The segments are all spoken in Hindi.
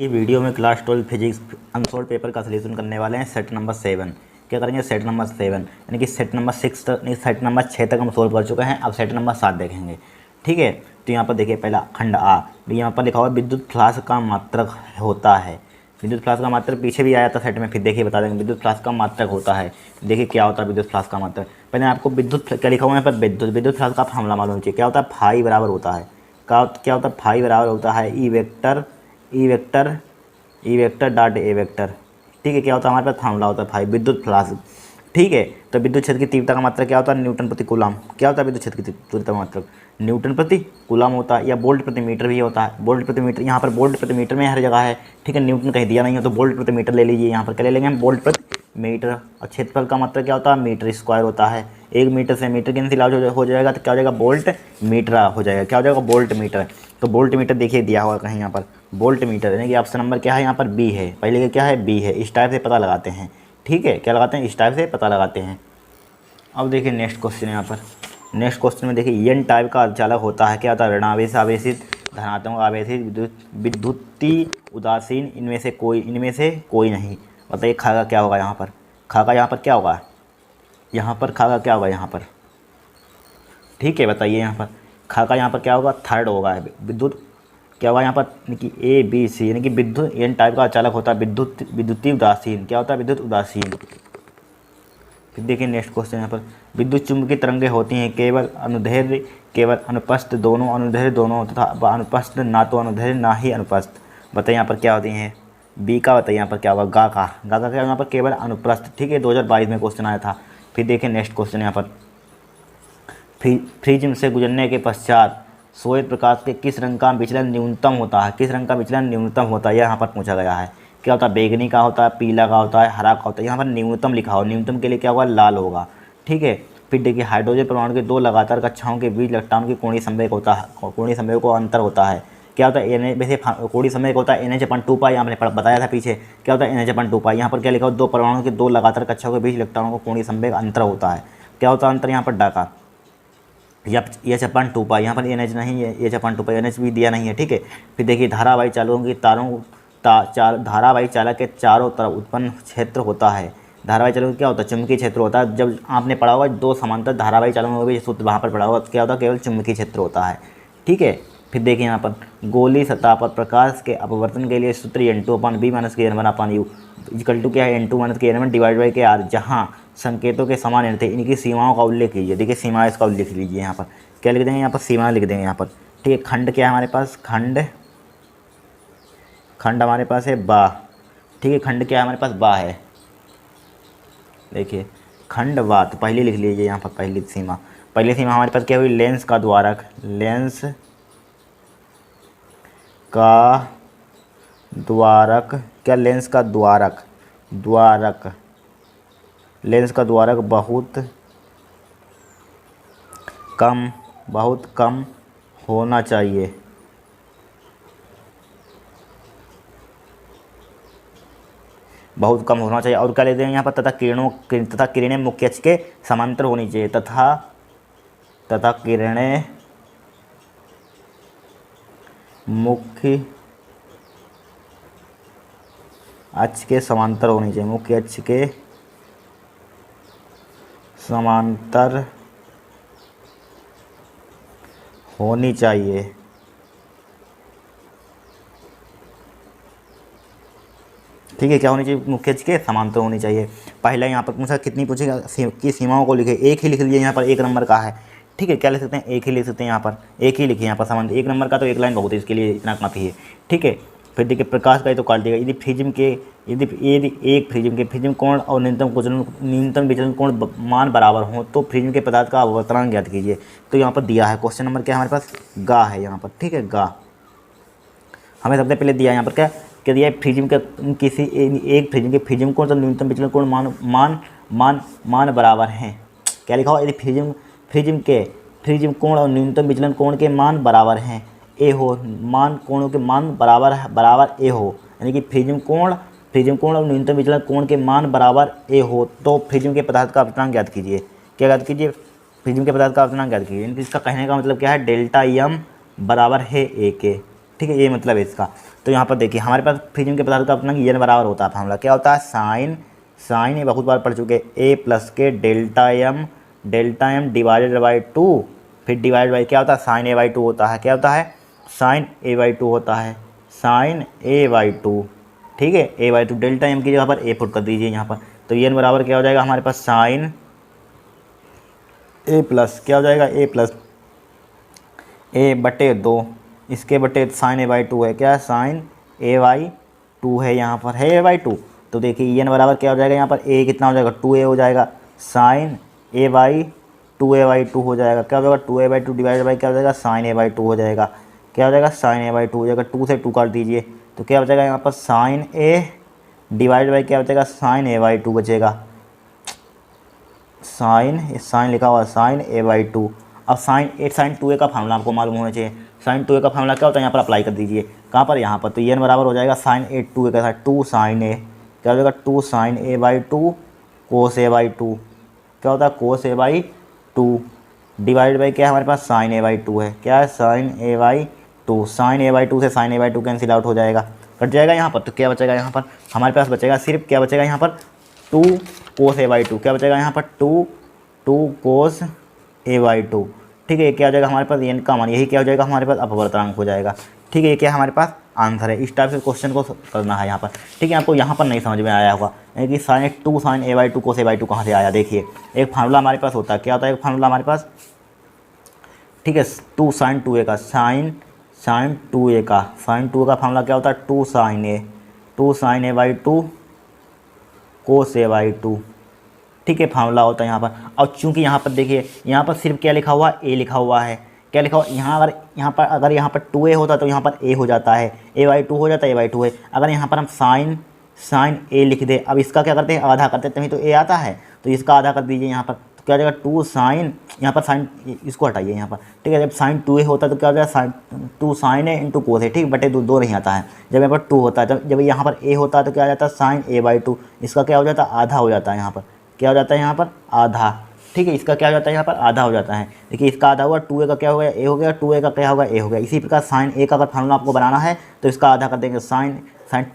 ये वीडियो में क्लास 12 फिजिक्स अनसोल्व पेपर का सलूशन करने वाले हैं। सेट नंबर 7 क्या करेंगे? सेट नंबर 7 यानी कि सेट नंबर 6 तक नहीं, सेट नंबर 6 तक हम सोल्व कर चुके हैं। अब सेट नंबर 7 देखेंगे। ठीक है, तो यहाँ पर देखिए पहला खंड आ, यहाँ पर लिखा हुआ विद्युत फ्लास्क का मात्रक होता है। विद्युत फ्लास्क का मात्रक पीछे भी आया था सेट में, फिर देखिए बता देंगे विद्युत फ्लास्क का मात्रक होता है। देखिए क्या होता है विद्युत फ्लास्क का मात्रक। पहले आपको विद्युत क्या लिखा हुआ है यहाँ पर, विद्युत फ्लास्क का फॉर्मूला मालूम चाहिए। क्या होता है? फाई बराबर होता है, क्या होता है? फाई बराबर होता है E vector dot A vector. ठीक है, क्या होता है? हमारे पास फार्मूला होता है फाई विद्युत फ्लास्क। ठीक है, तो विद्युत क्षेत्र की तीव्रता का मात्रक क्या होता है? न्यूटन प्रति कूलम। क्या होता है विद्युत क्षेत्र की तीव्रता का मात्रक? न्यूटन प्रति कूलम होता है, या वोल्ट प्रति मीटर भी होता है। वोल्ट प्रति मीटर, यहाँ पर वोल्ट प्रति मीटर में हर जगह है। ठीक है, न्यूटन कहीं दिया नहीं हो तो वोल्ट प्रति मीटर ले लीजिए। यहाँ पर क्या ले लेंगे हम? वोल्ट प्रति मीटर। और क्षेत्रफल का मात्रक क्या होता है? मीटर स्क्वायर होता है। 1 मीटर से मीटर कैंसिल आउट हो जाएगा, तो क्या हो जाएगा? वोल्ट मीटर हो जाएगा। क्या हो जाएगा? Volt meter. तो वोल्ट मीटर देखिए दिया हुआ कहीं यहाँ पर वोल्ट मीटर, यानी कि ऑप्शन नंबर क्या है यहाँ पर? बी है। पहले का क्या है? बी है। इस टाइप से पता लगाते हैं। ठीक है, क्या लगाते हैं? इस टाइप से पता लगाते हैं। अब देखिए नेक्स्ट क्वेश्चन यहाँ पर। नेक्स्ट क्वेश्चन में देखिए एन टाइप का अर्धचालक होता है। क्या होता है? ऋणावेश आवेशित, धनात्मक आवेशित, विद्युतीय उदासीन, इनमें से कोई नहीं। बताइए खा का क्या होगा यहाँ पर? खा का यहाँ पर क्या होगा? यहाँ पर खा का क्या होगा यहाँ पर? ठीक है, बताइए यहाँ पर खा का यहाँ पर क्या होगा? थर्ड होगा। विद्युत क्या होगा यहाँ पर? यानी कि ए बी सी, यानी कि विद्युत एन टाइप का चालक होता है विद्युतीय उदासीन। क्या होता है? विद्युत उदासीन। फिर देखिए नेक्स्ट क्वेश्चन यहाँ पर, विद्युत चुंबकीय तरंगें होती हैं केवल अनुदैर्ध्य, केवल अनुपस्थ दोनों, अनुदैर्ध्य दोनों तथा अनुपस्थ ना तो अनुदैर्ध्य ना ही अनुपस्थ। बताइए यहाँ पर क्या होती हैं? बी का बताइए यहाँ पर क्या होगा? गा का क्या यहाँ पर? केवल अनुप्रस्थ। ठीक है, 2022 में क्वेश्चन आया था। फिर देखिए नेक्स्ट क्वेश्चन यहाँ पर, प्रिज्म से गुजरने के पश्चात श्वेत प्रकाश के किस रंग का विचलन न्यूनतम होता है? किस रंग का विचलन न्यूनतम होता है, यहाँ पर पूछा गया है। क्या होता है? बैगनी का होता है, पीला का होता है, हरा का होता है। यहाँ पर न्यूनतम लिखा हो, न्यूनतम के लिए क्या होगा? लाल होगा। ठीक है, फिर देखिए हाइड्रोजन परमाणु के दो लगातार कक्षाओं के बीच इलेक्ट्रॉन की कोणीय संवेग होता है, कोणीय संवेग को अंतर होता है। क्या होता है? एन वैसे कोणीय संवेग होता है NH/2 आपने बताया था पीछे। क्या होता है? NH/2। यहाँ पर क्या लिखा हो? दो परमाणु के दो लगातार कक्षाओं के बीच इलेक्ट्रॉनों को कोणीय संवेग अंतर होता है। क्या होता है अंतर? यहाँ पर डाका H/2 यहाँ पर NH नहीं है, H/2 NH भी दिया नहीं है। ठीक है, फिर देखिए धारावाही चालकों की धारावाही चालक के चारों तरफ उत्पन्न क्षेत्र होता है। धारावाही चालक क्या होता है? चुंबकीय क्षेत्र होता है। जब आपने पढ़ा होगा दो समांतर धारावाही चालकों में भी सूत्र वहाँ पर पढ़ा होगा, क्या होता है? केवल चुंबकीय क्षेत्र होता है। ठीक है, फिर देखिए यहाँ पर गोली सतह पर प्रकाश के अपवर्तन के लिए सूत्र N2/B-KN1/U इक्वल टू क्या है? N2-KN1 डिवाइड बाई KR, जहाँ संकेतों के समान अर्थ है, इनकी सीमाओं का उल्लेख कीजिए। देखिए सीमा इसका उल्लेख लीजिए। यहाँ पर क्या लिख देंगे? यहाँ पर सीमा लिख देंगे यहाँ पर। ठीक है, खंड क्या है हमारे पास? खंड हमारे पास है बा। ठीक है, खंड क्या है हमारे पास? बा है। देखिए खंड बा, तो पहले लिख लीजिए यहाँ पर पहली सीमा हमारे पास क्या हुई? लेंस का द्वारक, क्या लेंस का द्वारक बहुत कम होना चाहिए। और क्या ले देंगे यहाँ पर? तथा किरणें मुख्य अक्ष के समांतर होनी चाहिए। तथा किरणें मुख्य अक्ष के समांतर होनी चाहिए। मुख्य अक्ष के समांतर होनी चाहिए। ठीक है, क्या होनी चाहिए? मुख्य अक्ष के समांतर होनी चाहिए। पहला यहाँ पर पूछा कितनी पूछेगा कि सीमाओं को लिखे, एक ही लिख लीजिए। यहाँ पर 1 नंबर का है। ठीक है, क्या लिख सकते हैं? एक ही लिख सकते हैं। यहाँ पर एक ही लिखिए। यहाँ पर समांतर 1 नंबर का तो एक लाइन बहुत है, इसके लिए इतना काफ़ी है। ठीक है, फिर देखिए प्रकाश का ही तो काट देगा। यदि एक प्रिज्म कोण और न्यूनतम विचलन कोण मान बराबर हो तो प्रिज्म के पदार्थ का अपवर्तनांक ज्ञात कीजिए। तो यहाँ पर दिया है क्वेश्चन नंबर क्या हमारे पास? गा है यहाँ पर। ठीक है, गा हमें सबसे पहले दिया है। यहाँ पर क्या दिया है? प्रिज्म का किसी एक प्रिज्म कोण तो न्यूनतम विचलन कोण मान बराबर हैं। क्या लिखा हो? यदि प्रिज्म कोण और न्यूनतम विचलन कोण के मान बराबर हैं, ए हो, कोणों के मान बराबर ए हो, यानी कि प्रिज्म कोण और न्यूनतम विचलन कोण के मान बराबर ए हो तो प्रिज्म के पदार्थ का अपवर्तनांक ज्ञात कीजिए। क्या ज्ञात कीजिए? प्रिज्म के पदार्थ का अपवर्तनांक ज्ञात कीजिए। इसका कहने का मतलब क्या है? डेल्टा एम बराबर है ए के। ठीक है, ये मतलब है इसका। तो यहाँ पर देखिए हमारे पास फ्रीजिंग के पदार्थ का अपना n बराबर होता है फार्मूला, क्या होता है साइन ये बहुत बार पढ़ चुके, a प्लस के डेल्टा एम डिवाइडेड बाई 2, फिर डिवाइड बाई क्या होता है साइन a बाई 2 होता है, क्या होता है साइन a बाई 2 होता है, साइन a बाई 2, ठीक है a बाई 2, डेल्टा एम की जगह पर a पुट कर दीजिए यहाँ पर, तो n बराबर क्या हो जाएगा हमारे पास साइन a प्लस क्या हो जाएगा a प्लस a बटे 2, इसके बटे साइन a बाई 2 है, क्या है साइन a बाई 2 है, यहाँ पर है a बाई 2, तो देखिए n बराबर क्या हो जाएगा यहाँ पर a कितना हो जाएगा 2a हो जाएगा, sign a by 2a by 2 हो जाएगा, क्या हो जाएगा 2a बाई 2 डिवाइड बाई क्या हो जाएगा साइन a बाई 2 हो जाएगा, क्या हो जाएगा साइन a बाई 2 हो जाएगा, 2 से 2 काट दीजिए तो क्या बचेगा यहाँ पर साइन a डिवाइड बाई क्या बचेगा साइन a बाई 2 बचेगा, साइन लिखा हुआ साइन a बाई 2। अब साइन 2a का फार्मूला आपको मालूम होना चाहिए, साइन 2a का फार्मूला क्या होता है यहाँ पर अप्लाई कर दीजिए, कहाँ पर यहाँ पर, तो n बराबर हो जाएगा साइन a 2a का साथ 2 साइन a, क्या हो जाएगा 2 sine a by 2 cos a by 2, क्या होता है cos a by 2 divide by क्या है हमारे पास साइन a बाई 2 है, क्या है sine a by 2, sine a by 2 से sine a by 2 cancel out हो जाएगा, कट जाएगा यहाँ पर, तो क्या बचेगा यहाँ पर हमारे पास बचेगा सिर्फ क्या बचेगा यहाँ पर 2 कोस a बाई 2, क्या बचेगा यहाँ पर 2 कोस a बाई 2, ठीक है, ये क्या हो जाएगा हमारे पास n का मान, यही क्या हो जाएगा हमारे पास अपवर्तनांक हो जाएगा, ठीक है, ये क्या हमारे पास आंसर है। इस टाइप से क्वेश्चन को करना है यहाँ पर, ठीक है, आपको यहाँ पर नहीं समझ में आया होगा कि sine a by 2 cos a by 2 कहाँ से आया, देखिए एक फार्मूला हमारे पास होता है, क्या होता है एक फार्मूला हमारे पास, ठीक है 2 साइन 2a का साइन 2a का फार्मूला क्या होता है 2 sine a by 2 cos a by 2, ठीक है फार्मूला होता है यहाँ पर। और चूंकि यहाँ पर देखिए यहाँ पर सिर्फ क्या लिखा हुआ है a लिखा हुआ है, क्या लिखा हुआ अगर यहाँ पर 2a होता तो यहाँ पर a हो जाता है, a बाई 2 हो जाता है, a बाई 2 है, अगर यहाँ पर हम साइन a लिख दे, अब इसका क्या करते हैं आधा करते हैं तभी तो a आता है, तो इसका आधा कर दीजिए यहाँ पर, तो क्या हो जाएगा 2 साइन, यहाँ पर साइन इसको हटाइए यहाँ पर, ठीक है, जब साइन 2a होता है तो क्या हो जाएगा 2 sine a into cos a, ठीक बटे 2 नहीं आता है, जब यहाँ पर 2 होता है जब यहाँ पर a होता है तो क्या हो जाता है साइन a बाई 2, इसका क्या हो जाता है आधा हो जाता है यहाँ पर, क्या हो जाता है यहाँ पर आधा, ठीक है, इसका क्या हो जाता है यहाँ पर आधा हो जाता है, देखिए इसका आधा हुआ 2a का क्या हो गया a हो गया, 2a का क्या होगा a हो गया, इसी प्रकार साइन a का अगर फार्मूला आपको बनाना है तो इसका आधा कर देंगे साइन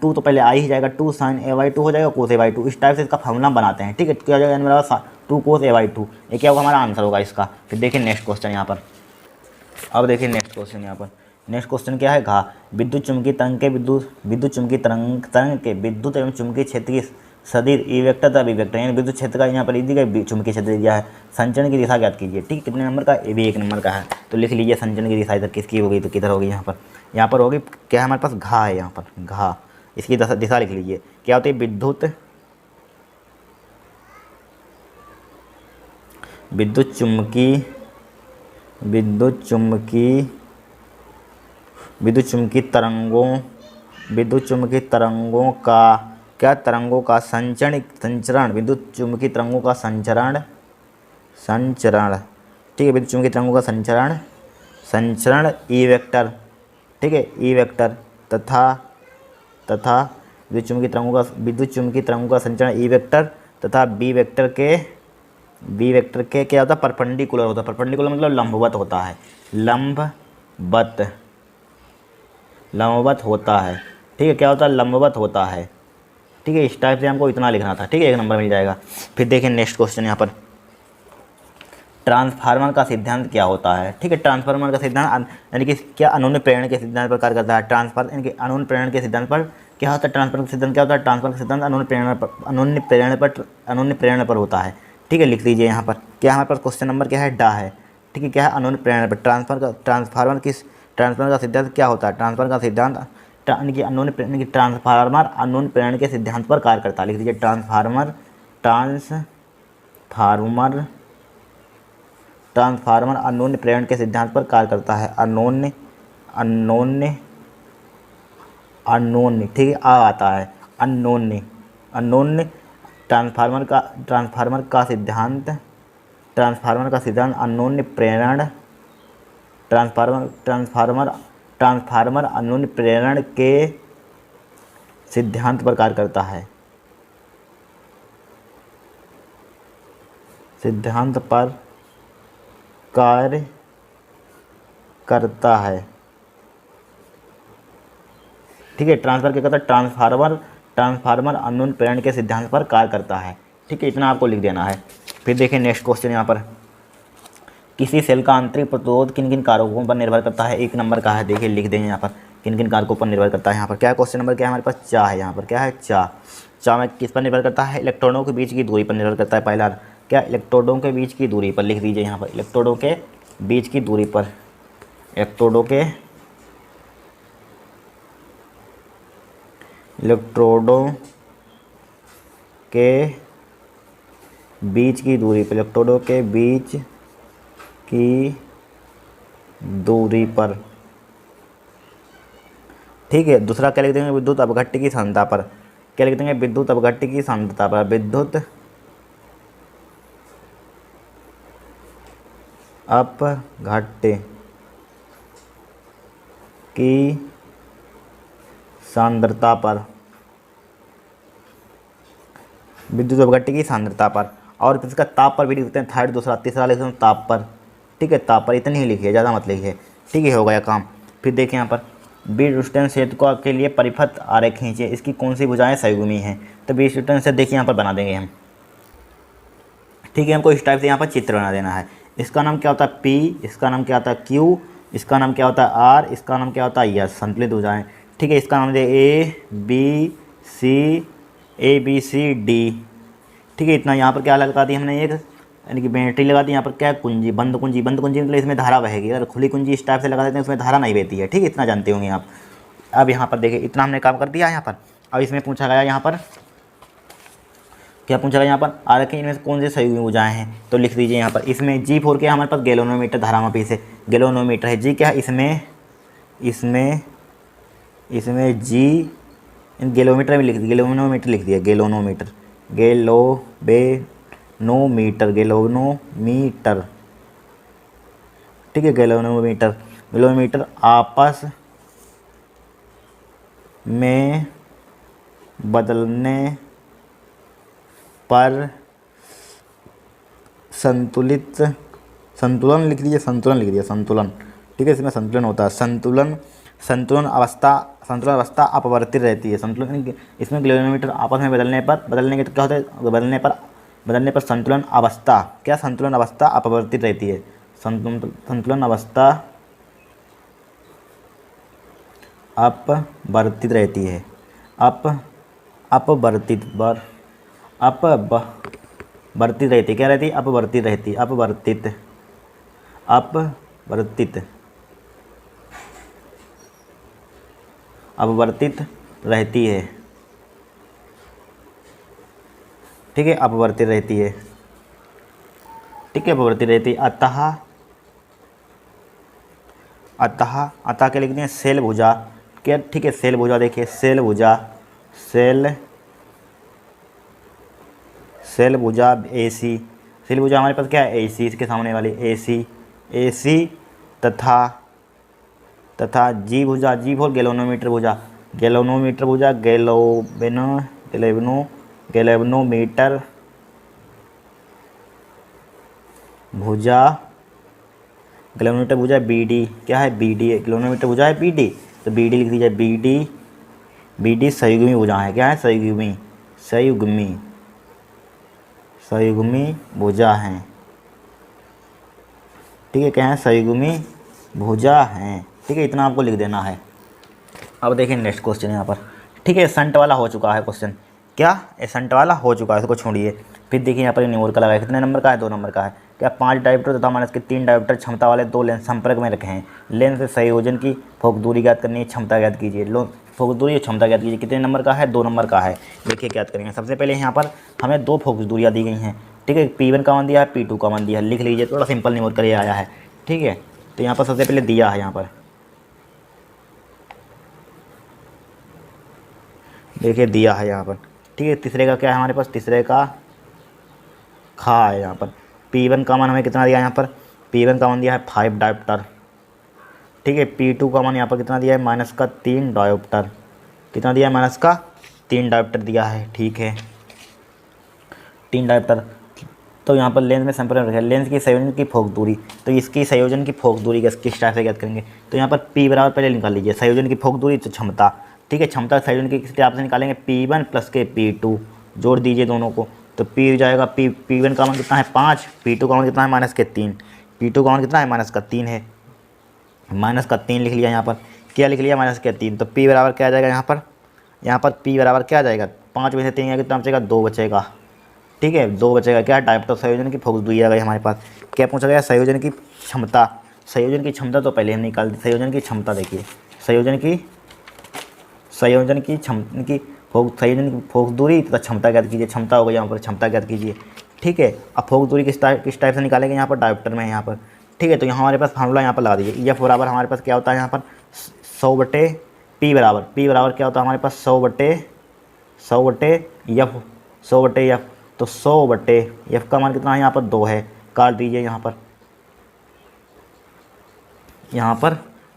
2 तो पहले आ ही जाएगा 2 साइन a बाई 2 हो जाएगा कोस a बाई 2, इस टाइप से इसका फार्मूला बनाते हैं, ठीक है, क्या हो जाएगा मेरा 2 कोस a बाई 2, ये क्या होगा हमारा आंसर होगा इसका। फिर देखिए नेक्स्ट क्वेश्चन यहाँ पर, अब देखिए नेक्स्ट क्वेश्चन यहाँ पर, नेक्स्ट क्वेश्चन क्या है घा विद्युत चुम्बकीय तरंग के विद्युत एवं चुम्बकीय क्षेत्र की सदिश ई वेक्टर तथा बी वेक्टर, यानी विद्युत क्षेत्र का यहाँ पर दी गई चुम्बकीय क्षेत्र दिया है, संचरण की दिशा ज्ञात कीजिए, ठीक कितने नंबर का, ये भी 1 नंबर का है, तो लिख लीजिए संचरण की दिशा इधर किसकी होगी, तो किधर होगी यहाँ पर होगी क्या हमारे पास घा है, यहाँ पर घा, इसकी दिशा लिख लीजिए, क्या होती है विद्युत चुम्बकीय तरंगों का क्या, तरंगों का संचरण विद्युत चुम्बकीय तरंगों का संचरण, ठीक है, विद्युत चुम्बकीय तरंगों का संचरण ई वेक्टर, ठीक है, ई वेक्टर तथा विद्युत चुम्बकीय तरंगों का संचरण ई वेक्टर तथा बी वेक्टर के क्या होता है परपेंडिकुलर होता है, परपेंडिकुलर मतलब लंबवत होता है, लंबवत होता है, ठीक है, क्या होता है लंबवत होता है, ठीक है, इस टाइप से हमको इतना लिखना था, ठीक है, 1 नंबर मिल जाएगा। फिर देखिए नेक्स्ट क्वेश्चन यहाँ पर, ट्रांसफार्मर का सिद्धांत क्या होता है, ठीक है, ट्रांसफार्मर का सिद्धांत यानी कि क्या अनन्य प्रेरण के सिद्धांत पर कार्य करता है, ट्रांसफर यानी कि अनन्य प्रेरण के सिद्धांत पर क्या होता है, ट्रांसफर का सिद्धांत क्या होता है, ट्रांसफर का सिद्धांत अनन्य प्रेरण पर होता है, ठीक है, लिख लीजिए यहाँ पर, क्या हमारे पास क्वेश्चन नंबर क्या है डा है, ठीक है, क्या है अनन्य प्रेरण पर ट्रांसफार्मर का सिद्धांत क्या होता है, ट्रांसफर का सिद्धांत यानी कि ट्रांसफार्मर अनन्य प्रेरण के सिद्धांत पर कार्य करता है, लिख दीजिए ट्रांसफार्मर अनन्य प्रेरण के सिद्धांत पर कार्य करता है, अनन्य ठीक है आ आता है अनन्य ट्रांसफार्मर का सिद्धांत अनन्य प्रेरण ट्रांसफार्मर अनन्य प्रेरण के सिद्धांत पर कार्य करता है, सिद्धांत पर कार्य करता है, ठीक है, ट्रांसफर क्या करता है, ट्रांसफार्मर अननोन प्रेरण के सिद्धांत पर कार्य करता है। ठीक है, इतना आपको लिख देना है। फिर देखिए नेक्स्ट क्वेश्चन यहाँ पर, किसी सेल का आंतरिक प्रतिरोध किन किन कारकों पर निर्भर करता है, 1 नंबर का है। देखिए लिख देंगे यहाँ पर किन किन कारकों पर निर्भर करता है। यहाँ पर क्या क्वेश्चन नंबर क्या है हमारे पास, चा है। यहाँ पर क्या है, चा में किस पर निर्भर करता है, इलेक्ट्रॉनों के बीच की दूरी पर निर्भर करता है। पहला क्या, इलेक्ट्रोडों के बीच की दूरी पर, लिख दीजिए यहाँ पर इलेक्ट्रोडों के बीच की दूरी पर, इलेक्ट्रोडों के बीच की दूरी पर, इलेक्ट्रोडों के बीच की दूरी पर। ठीक है, दूसरा क्या लिख देंगे, विद्युत अपघट्य की सांद्रता पर। क्या लिख देंगे, विद्युत अपघट्य की सांद्रता पर, विद्युत अपघट्य की सांद्रता पर, विद्युत अपघट्य की सांद्रता पर। और फिर इसका ताप पर भी लिखते हैं, थर्ड दूसरा, तीसरा लिखते हैं ताप पर। ठीक है, ताप पर इतनी ही लिखिए, ज़्यादा मत लिखिए। ठीक है, हो गया काम। फिर देखिए यहाँ पर, बीट-स्टोन सेतु के लिए परिपथ आरेख खींचिए, इसकी कौन सी भुजाएं संयुग्मी हैं। तो बीट-स्टोन सेतु देखिए यहाँ पर बना देंगे हम। ठीक है, हमको इस टाइप से यहाँ पर चित्र बना देना है। इसका नाम क्या होता है, पी, इसका नाम क्या होता है, क्यू, इसका नाम क्या होता है, आर, इसका नाम क्या होता है, यस, संतुलित भुजाएं। ठीक है, इसका नाम दे ए बी सी डी। ठीक है, इतना। यहाँ पर क्या लगा दी हमने, एक यानी कि बैटरी लगा दी। यहाँ पर क्या है, कुंजी, बंद कुंजी मतलब इसमें धारा बहेगी। अगर खुली कुंजी इस टाइप से लगा देते हैं उसमें धारा नहीं बहती है। ठीक है, इतना जानते होंगे आप। अब यहाँ पर देखिए, इतना हमने काम कर दिया यहाँ पर। अब इसमें पूछा गया, यहाँ पर क्या पूछा गया, यहाँ पर आरेख इनमें से कौन से संयुग्मी भुजाएं हैं। तो लिख दीजिए यहाँ पर, इसमें G4 के हमारे पास गैलोनोमीटर, धारामापी से गैलोनोमीटर है। जी क्या है, इसमें G गैलोमीटर में लिख दिया, गैलोनोमीटर लिख दिया, गैलोनोमीटर। ठीक है, गैलोनोमीटर आपस में बदलने पर संतुलन लिख दिया, संतुलन। ठीक है, इसमें संतुलन होता है, संतुलन अवस्था अपवर्तित रहती है। संतुलन, इसमें गैलोनोमीटर आपस में बदलने के तो क्या होता है, बदलने पर संतुलन अवस्था, क्या, संतुलन अवस्था अपवर्तित रहती है। संतुलन अवस्था अपवर्तित रहती है। अपवर्तित रहती, क्या रहती है, अपवर्तित रहती, अपवर्तित रहती है। ठीक है, अपवर्तित रहती है। ठीक है, अपवर्तित रहती है। अतः क्या लिखते हैं, सेल भुजा। क्या, ठीक है, सेल भुजा। देखिए सेल भुजा AC, सेल भुजा हमारे पास क्या है, AC, इसके सामने वाली AC तथा G भुजा, G फॉर गैलोनोमीटर भुजा, गैलोनोमीटर भुजा BD, क्या है, BD, गैलोनोमीटर भुजा है BD, तो BD लिख दीजिए। BD संयुग्मी भुजा है, क्या है, संयुग्मी भुजा हैं। ठीक है, क्या है, संयुग्मी भुजा हैं। ठीक है, इतना आपको लिख देना है। अब देखिए नेक्स्ट क्वेश्चन यहाँ पर। ठीक है, संट वाला हो चुका है क्वेश्चन, क्या, संट वाला हो चुका है, इसको छोड़िए। फिर देखिए यहाँ पर न्यूमेरिकल लगा है, कितने नंबर का है, 2 नंबर का है। क्या, 5 डायोप्टर तथा माइनस के 3 डायोप्टर क्षमता वाले 2 लेंस संपर्क में रखे हैं। लेंस से संयोजन की फोक दूरी ज्ञात करनी है, क्षमता ज्ञात कीजिए। फोक दूरी और क्षमता ज्ञात कीजिए। कितने नंबर का है, 2 नंबर का है। देखिए ज्ञात करेंगे। सबसे पहले यहाँ पर हमें 2 फोकस दूरियाँ दी गई हैं। ठीक है, P1 का मान दिया है, P2 का मान दिया है, लिख लीजिए। थोड़ा सिंपल न्यूमेरिकल ये आया है। ठीक है, तो यहाँ पर सबसे पहले दिया है, यहाँ पर देखिए दिया है यहाँ पर। ठीक है, तीसरे का क्या है हमारे पास, तीसरे का खा है यहाँ पर। P1 का मान हमें कितना दिया है यहाँ पर, P1 का मान दिया है 5 डायोप्टर। ठीक है, P2 का मान यहाँ पर कितना दिया है, -3 डायोप्टर। कितना दिया है, -3 डायोप्टर दिया है। ठीक है, 3 डायोप्टर। तो यहाँ पर लेंस में संपर्क रखें, लेंस की संयोजन की फोक दूरी। तो इसकी संयोजन की फोक दूरी किस टाइप से ज्ञात करेंगे। तो यहाँ पर P बराबर पहले निकाल लीजिए, संयोजन की फोक दूरी तो क्षमता, ठीक है। क्षमता संयोजन की स्थिति आपसे निकालेंगे P1 प्लस के P2, जोड़ दीजिए दोनों को, तो P जाएगा P1 का मान कितना है 5, P2 का मान कितना है -3, P2 का मान कितना है -3 है, -3 लिख लिया यहाँ पर। क्या लिख लिया -3, तो P बराबर क्या आ जाएगा यहाँ पर P बराबर क्या आ जाएगा, 5 में से 3 कितना बचेगा, 2 बचेगा। ठीक है, 2 बचेगा। क्या डायरेक्ट संयोजन की फोर्स दूरी आ गई हमारे पास। क्या पूछा गया, संयोजन की क्षमता। संयोजन की क्षमता तो पहले हम निकाल दी, संयोजन की क्षमता देखिए, संयोजन की संयोजन की फोर्स दूरी तथा क्षमता ज्ञात कीजिए। क्षमता हो गई यहाँ पर, क्षमता ज्ञात कीजिए। ठीक है, अब फोर्स दूरी किस टाइप से निकालेंगे, यहाँ पर डायोप्टर में यहाँ पर। ठीक है, तो यहाँ हमारे पास फार्मूला यहाँ पर लगा दीजिए। F बराबर हमारे पास क्या होता है यहाँ पर 100/P बराबर, P बराबर क्या होता है हमारे पास 100/F, तो 100/F का मान कितना है यहाँ पर 2 है, काट दीजिए यहाँ पर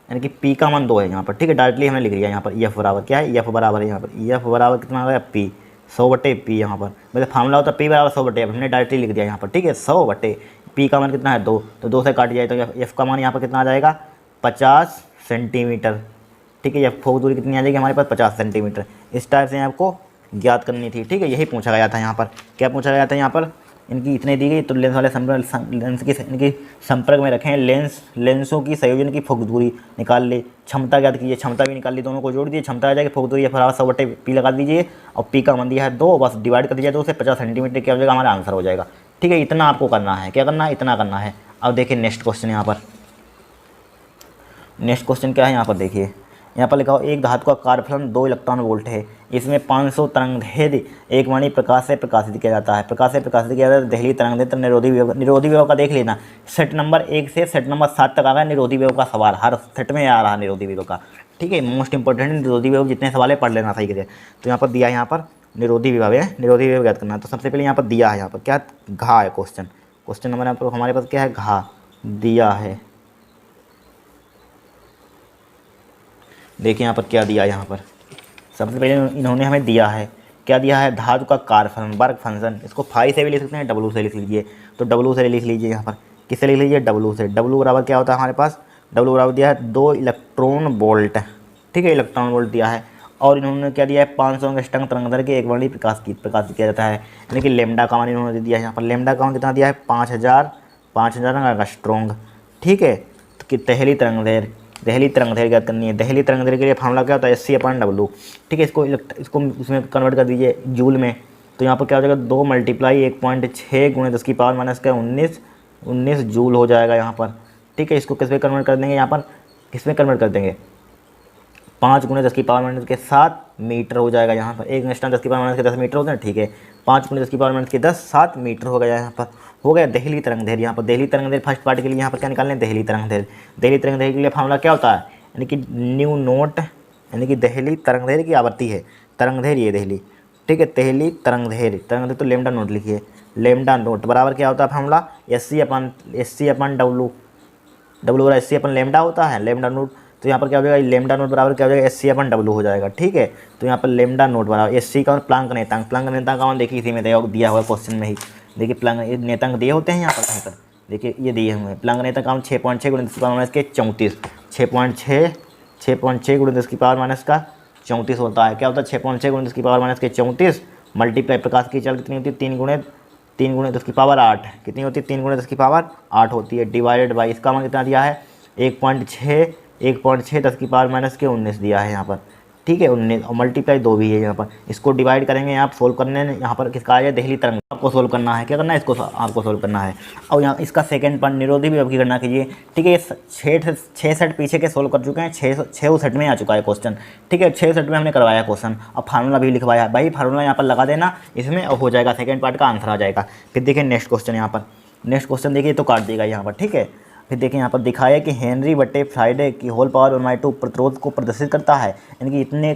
यानी कि P का मान 2 है यहाँ पर। ठीक है, डायरेक्टली हमने लिख लिया यहाँ पर F बराबर क्या है, F बराबर है यहाँ पर, F बराबर कितना आ गया P, 100/P यहाँ पर। मतलब फार्मूला होता है P बराबर 100/F, हमने डायरेक्टली लिख दिया यहाँ पर। ठीक है, 100/P का मान कितना है 2, तो 2 से काट जाए तो F का मान यहाँ पर कितना आ जाएगा 50 सेंटीमीटर। ठीक है, F फोर्स दूरी कितनी आ जाएगी हमारे पास 50 सेंटीमीटर। इस टाइप से आपको ज्ञात करनी थी। ठीक है, यही पूछा गया था यहाँ पर। क्या पूछा गया था यहाँ पर, इनकी इतने दी गई तो लेंस वाले लेंस की इनकी संपर्क में रखें, लेंसों की संयोजन की फोर्स दूरी निकाल ले, क्षमता ज्ञात कीजिए, क्षमता भी निकाल ली, दोनों को जोड़ दिए, क्षमता आ जाएगी, फोर्स दूरी बराबर 100/P लगा दीजिए और P का मान दिया है 2, बस डिवाइड कर दीजिए 2 से, 50 सेंटीमीटर क्या हो जाएगा हमारा आंसर हो जाएगा। ठीक है, इतना आपको करना है, क्या करना है, इतना करना है। अब देखिए नेक्स्ट क्वेश्चन यहाँ पर, नेक्स्ट क्वेश्चन क्या है यहाँ पर देखिए, यहाँ पर लिखा हो एक धातु का कार्यफलन 2 इलेक्ट्रॉन वोल्ट है, इसमें 500 तरंगदैर्घ्य एक वाणी प्रकाश से प्रकाशित किया जाता है। प्रकाश से प्रकाशित किया जाता है देहली तरंगदैर्घ्य निरोधी विभव का देख लेना। सेट नंबर 1 से सेट नंबर 7 तक आ गया निरोधी विभव का सवाल, हर सेट में आ रहा निरोधी विभव का। ठीक है, मोस्ट इंपॉर्टेंट निरोधी विभव जितने सवाल है पढ़ लेना सही करिए। तो यहाँ पर दिया है, यहाँ पर निरोधी विभव है, निरोधी विभव ज्ञात करना है। तो सबसे पहले यहाँ पर दिया है, यहाँ पर क्या घा है, क्वेश्चन नंबर यहाँ पर हमारे पास क्या है, घा दिया है। देखिए यहाँ पर क्या दिया है, यहाँ पर सबसे पहले इन्होंने हमें दिया है, क्या दिया है, धातु का कार्यफलन वर्क फंक्शन, इसको फाई से भी लिख सकते हैं, डब्लू से लिख लीजिए, तो डब्लू से लिख लीजिए यहाँ पर, किससे लिख लीजिए, डब्लू से। डब्लू बराबर क्या होता है हमारे पास, डब्लू बराबर दिया है 2 इलेक्ट्रॉन वोल्ट। ठीक है, इलेक्ट्रॉन वोल्ट दिया है, और इन्होंने क्या दिया है 500 एंगस्ट्रॉम तरंगदैर्घ्य के एक वर्णी प्रकाश किया जाता है, यानी कि लेमडा का मान इन्होंने दिया है यहाँ पर। लेमडा का मान कितना दिया है 5000 एंगस्ट्रॉम। ठीक है, तो कि दहली तरंगदैर्घ्य ज्ञात करनी है। दहली तरंगदैर्घ्य के लिए फार्मूला क्या होता है, SC/W। ठीक है, इसको उसमें कन्वर्ट कर दीजिए जूल में, तो यहाँ पर क्या हो जाएगा 2 × 1.6 × 10⁻19 जूल हो जाएगा यहाँ पर। ठीक है, इसको किस में कन्वर्ट कर देंगे, यहाँ पर किस में कन्वर्ट कर देंगे, 5 × 10⁻⁻7 मीटर हो जाएगा यहाँ पर। 1 एंगस्ट्रॉम 10⁻⁻10 मीटर होता है। ठीक है, 5 × 10⁻⁻10 7 मीटर हो गया यहाँ पर, हो गया दहली तरंगदैर्घ्य। यहाँ पर दहली तरंगदैर्घ्य फर्स्ट पार्ट के लिए यहाँ पर क्या निकालना है, दहली तरंगदैर्घ्य। दहली तरंगदैर्घ्य के लिए फार्मूला क्या होता है, यानी कि न्यू नोट, यानी कि दहली तरंगदैर्घ्य की आवृत्ति है, तरंगदैर्घ्य ये दहली। ठीक है, दहली तरंगदैर्घ्य तो लेमडा नोट लिखिए, लेमडा नोट बराबर क्या होता है फार्मूला, SC/W, W बराबर SC/लेमडा होता है, लेमडा नोट। तो यहाँ पर क्या हो जाएगा, लेमडा नोट बराबर क्या हो जाएगा, SC/W हो जाएगा। ठीक है, तो यहाँ पर लेमडा नोट बराबर SC का प्लांक नेतांक का मान देखिए इसी में दिया हुआ क्वेश्चन में ही। देखिए प्लांक नेतांक दिए होते हैं यहाँ पर कहीं पर, देखिए ये दिए हुए हैं। प्लांक नेतांक का 6.6 × 10⁻⁻34, 6.6 × 10⁻⁻34 होता है। क्या होता है 6.6 × 10⁻⁻34 मल्टीप्लाई प्रकाश की चाल कितनी होती है, 3 × 10⁸ कितनी होती है, 3 × 10⁸ होती है, डिवाइडेड बाई इसका मान कितना दिया है 1.6 10⁻⁻19 दिया है यहाँ पर। ठीक है, 19 और मल्टीप्लाई 2 भी है यहाँ पर। इसको डिवाइड करेंगे यहाँ सोल्व करने, यहाँ पर किसका आ जाए, दहली तरंग आपको सोल्व करना है। क्या करना है, इसको आपको सोल्व करना है। और यहाँ इसका सेकंड पार्ट निरोधी विभव की गणना कीजिए। ठीक है, 6 सेट पीछे के सोल्व कर चुके हैं, 6 सेट में आ चुका है क्वेश्चन। ठीक है, 6 सेट में हमने करवाया क्वेश्चन, अब फार्मूला भी लिखवाया भाई, फार्मूला यहाँ पर लगा देना इसमें, और हो जाएगा सेकेंड पार्ट का आंसर आ जाएगा। फिर देखिए नेक्स्ट क्वेश्चन, यहाँ पर नेक्स्ट क्वेश्चन देखिए तो काट देगा यहाँ पर। ठीक है, फिर देखिए यहाँ पर दिखाया कि हेनरी/फ्राइडे की होल पावर 1/2 प्रतिरोध को प्रदर्शित करता है, यानी कि इतने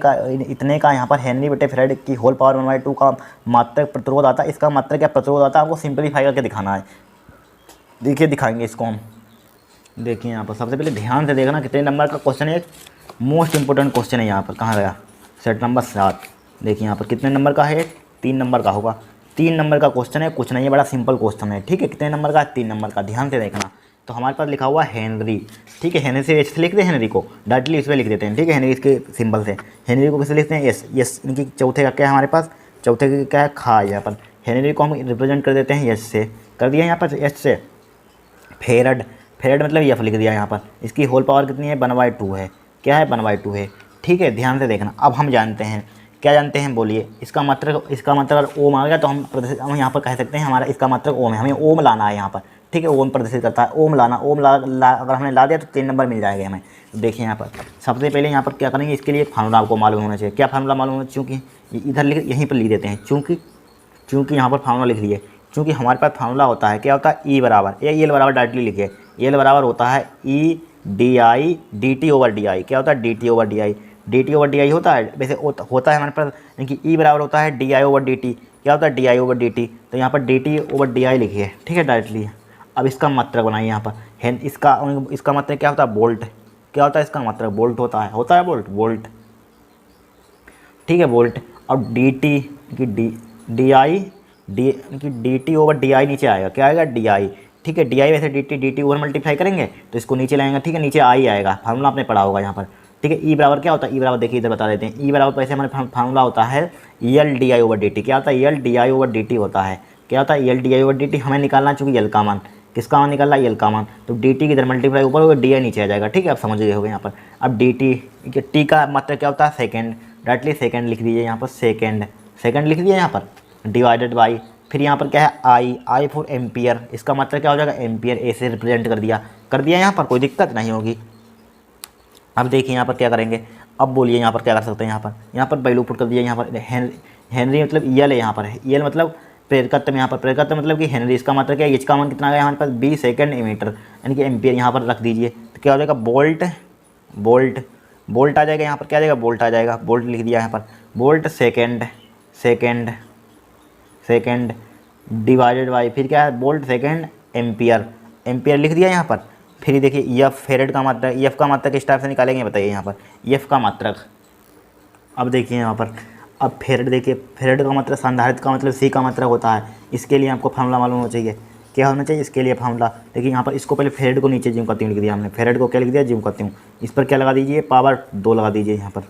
का यहाँ पर हेनरी/फ्राइडे की होल पावर 1/2 का मात्रक प्रतिरोध आता है। इसका मात्रक क्या प्रतिरोध आता है, आपको सिंपलीफाई करके दिखाना है। देखिए दिखाएंगे इसको हम। देखिए यहाँ पर सबसे पहले ध्यान से देखना कितने नंबर का क्वेश्चन है, मोस्ट इंपॉर्टेंट क्वेश्चन है यहाँ पर। कहाँ गया, सेट नंबर 7। देखिए यहाँ पर कितने नंबर का है, 3 नंबर का होगा। 3 नंबर का क्वेश्चन है, कुछ नहीं है, बड़ा सिंपल क्वेश्चन है। ठीक है, कितने नंबर का, 3 नंबर का। ध्यान से देखना, तो हमारे पास लिखा हुआ हेनरी, ठीक है। हेनरी से एच से लिखते हैं, हेनरी को डायरेक्टली इसमें लिख देते हैं, ठीक है। हेनरी इसके सिंबल से, हेनरी को कैसे लिखते हैं, एस, यस इनकी चौथे का क्या है हमारे पास, चौथे का क्या है, खा। यहाँ पर हेनरी को हम रिप्रेजेंट कर देते हैं यस से, कर दिया यहाँ पर एस से। फेरड, फेरड मतलब एफ लिख दिया यहाँ पर। इसकी होल पावर कितनी है, 1/2 है, क्या है 1/2 है, ठीक है। ध्यान से देखना। अब हम जानते हैं, क्या जानते हैं बोलिए, इसका मतलब अगर ओम आ गया तो हम यहाँ पर कह सकते हैं हमारा इसका मतलब ओम है, हमें ओम लाना है यहाँ पर, ठीक है। ओम प्रदर्शित करता है, ओम लाना, ओम अगर हमने ला दिया तो 3 नंबर मिल जाएगा हमें। तो देखिए यहाँ पर सबसे पहले यहाँ पर क्या करेंगे, इसके लिए फार्मूला आपको मालूम होना चाहिए। क्या फार्मूला मालूम होना चाहिए, चूँकि इधर यहीं पर लिख देते हैं, चूँकि यहाँ पर फार्मूला लिख दिए। चूँकि हमारे पास फार्मूला होता है, क्या होता है, ई बराबर, ये एल बराबर डायरेक्टली लिखिए, एल बराबर होता है E D I D T over D I. क्या होता है, D T over D I, D T over D I होता है, वैसे होता है हमारे पास, यानी कि ई बराबर होता है D I over D T. क्या होता है, D I over D T, तो यहाँ पर D T over D I लिखिए, ठीक है, डायरेक्टली। अब इसका मात्रक बनाइए यहाँ पर, है इसका मात्रक क्या होता है, बोल्ट। क्या होता है इसका मात्रक, बोल्ट होता है बोल्ट, ठीक है, बोल्ट। अब डी टी की D I D T over D I नीचे आएगा, क्या आएगा, डी आई, ठीक है। डी आई वैसे डी टी ओवर मल्टीप्लाई करेंगे तो इसको नीचे लाएंगे, ठीक है, नीचे आई आएगा। फार्मूला आपने पढ़ा होगा यहाँ पर, ठीक है। ई बराबर क्या होता है, ई बराबर देखिए इधर बता देते हैं, ई बराबर वैसे हमारे फार्मूला होता है L D I over D T. क्या होता है, L D I over D T होता है। क्या होता है, L D I over D T हमें निकालना, चूँकि एल का मान, किसका मान निकालना, एल का मान, तो डी टी की इधर मल्टीप्लाई ऊपर होगा, डी आई नीचे आ जाएगा, ठीक है। आप समझ गए होंगे यहाँ पर। अब डी टी का मतलब क्या होता है, सेकेंड, डायरेक्टली सेकेंड लिख दीजिए यहाँ पर, सेकेंड लिख दिया यहाँ पर, डिवाइडेड बाई, फिर यहाँ पर क्या है, आई फॉर एम्पियर, इसका मतलब क्या हो जाएगा, एम्पियर, ए से रिप्रेजेंट कर दिया यहाँ पर, कोई दिक्कत नहीं होगी। अब देखिए यहाँ पर क्या करेंगे, अब बोलिए यहाँ पर क्या कर सकते हैं, यहाँ पर वैल्यू पुट कर दिया। यहाँ पर हेनरी मतलब ईल है, यहाँ पर है ईल मतलब प्रेरकत्व में, यहाँ पर प्रेरकत्व मतलब कि हेनरी, इसका मतलब क्या है, इसका मान कितना आ गया हमारे पास, 20 सेकेंड मीटर, यानी कि एम्पियर यहाँ पर रख दीजिए। तो क्या हो जाएगा, बोल्ट आ जाएगा, यहाँ पर क्या आ जाएगा, बोल्ट आ जाएगा, बोल्ट लिख दिया यहाँ पर, बोल्ट सेकेंड डिवाइडेड बाई, फिर क्या है, बोल्ट सेकेंड एम्पियर लिख दिया यहाँ पर। फिर देखिए एफ, फेरेड का मात्रक, एफ का मात्रक किस टाइप से निकालेंगे बताइए यहाँ पर, एफ का मात्रक। अब देखिए यहाँ पर, अब फेरेड देखिए, फेरेड का मात्रक संधारित्र का मतलब सी का मात्रक होता है। इसके लिए आपको फार्मूला मालूम होना चाहिए, क्या होना चाहिए इसके लिए फार्मूला। देखिए यहाँ पर इसको पहले फेरेड को नीचे ज्यूम करती हूँ लिख दिया हमने, फेरेड को क्या लिख दिया, ज्यूम करती हूँ, इस पर क्या लगा दीजिए, पावर 2 लगा दीजिए यहाँ पर,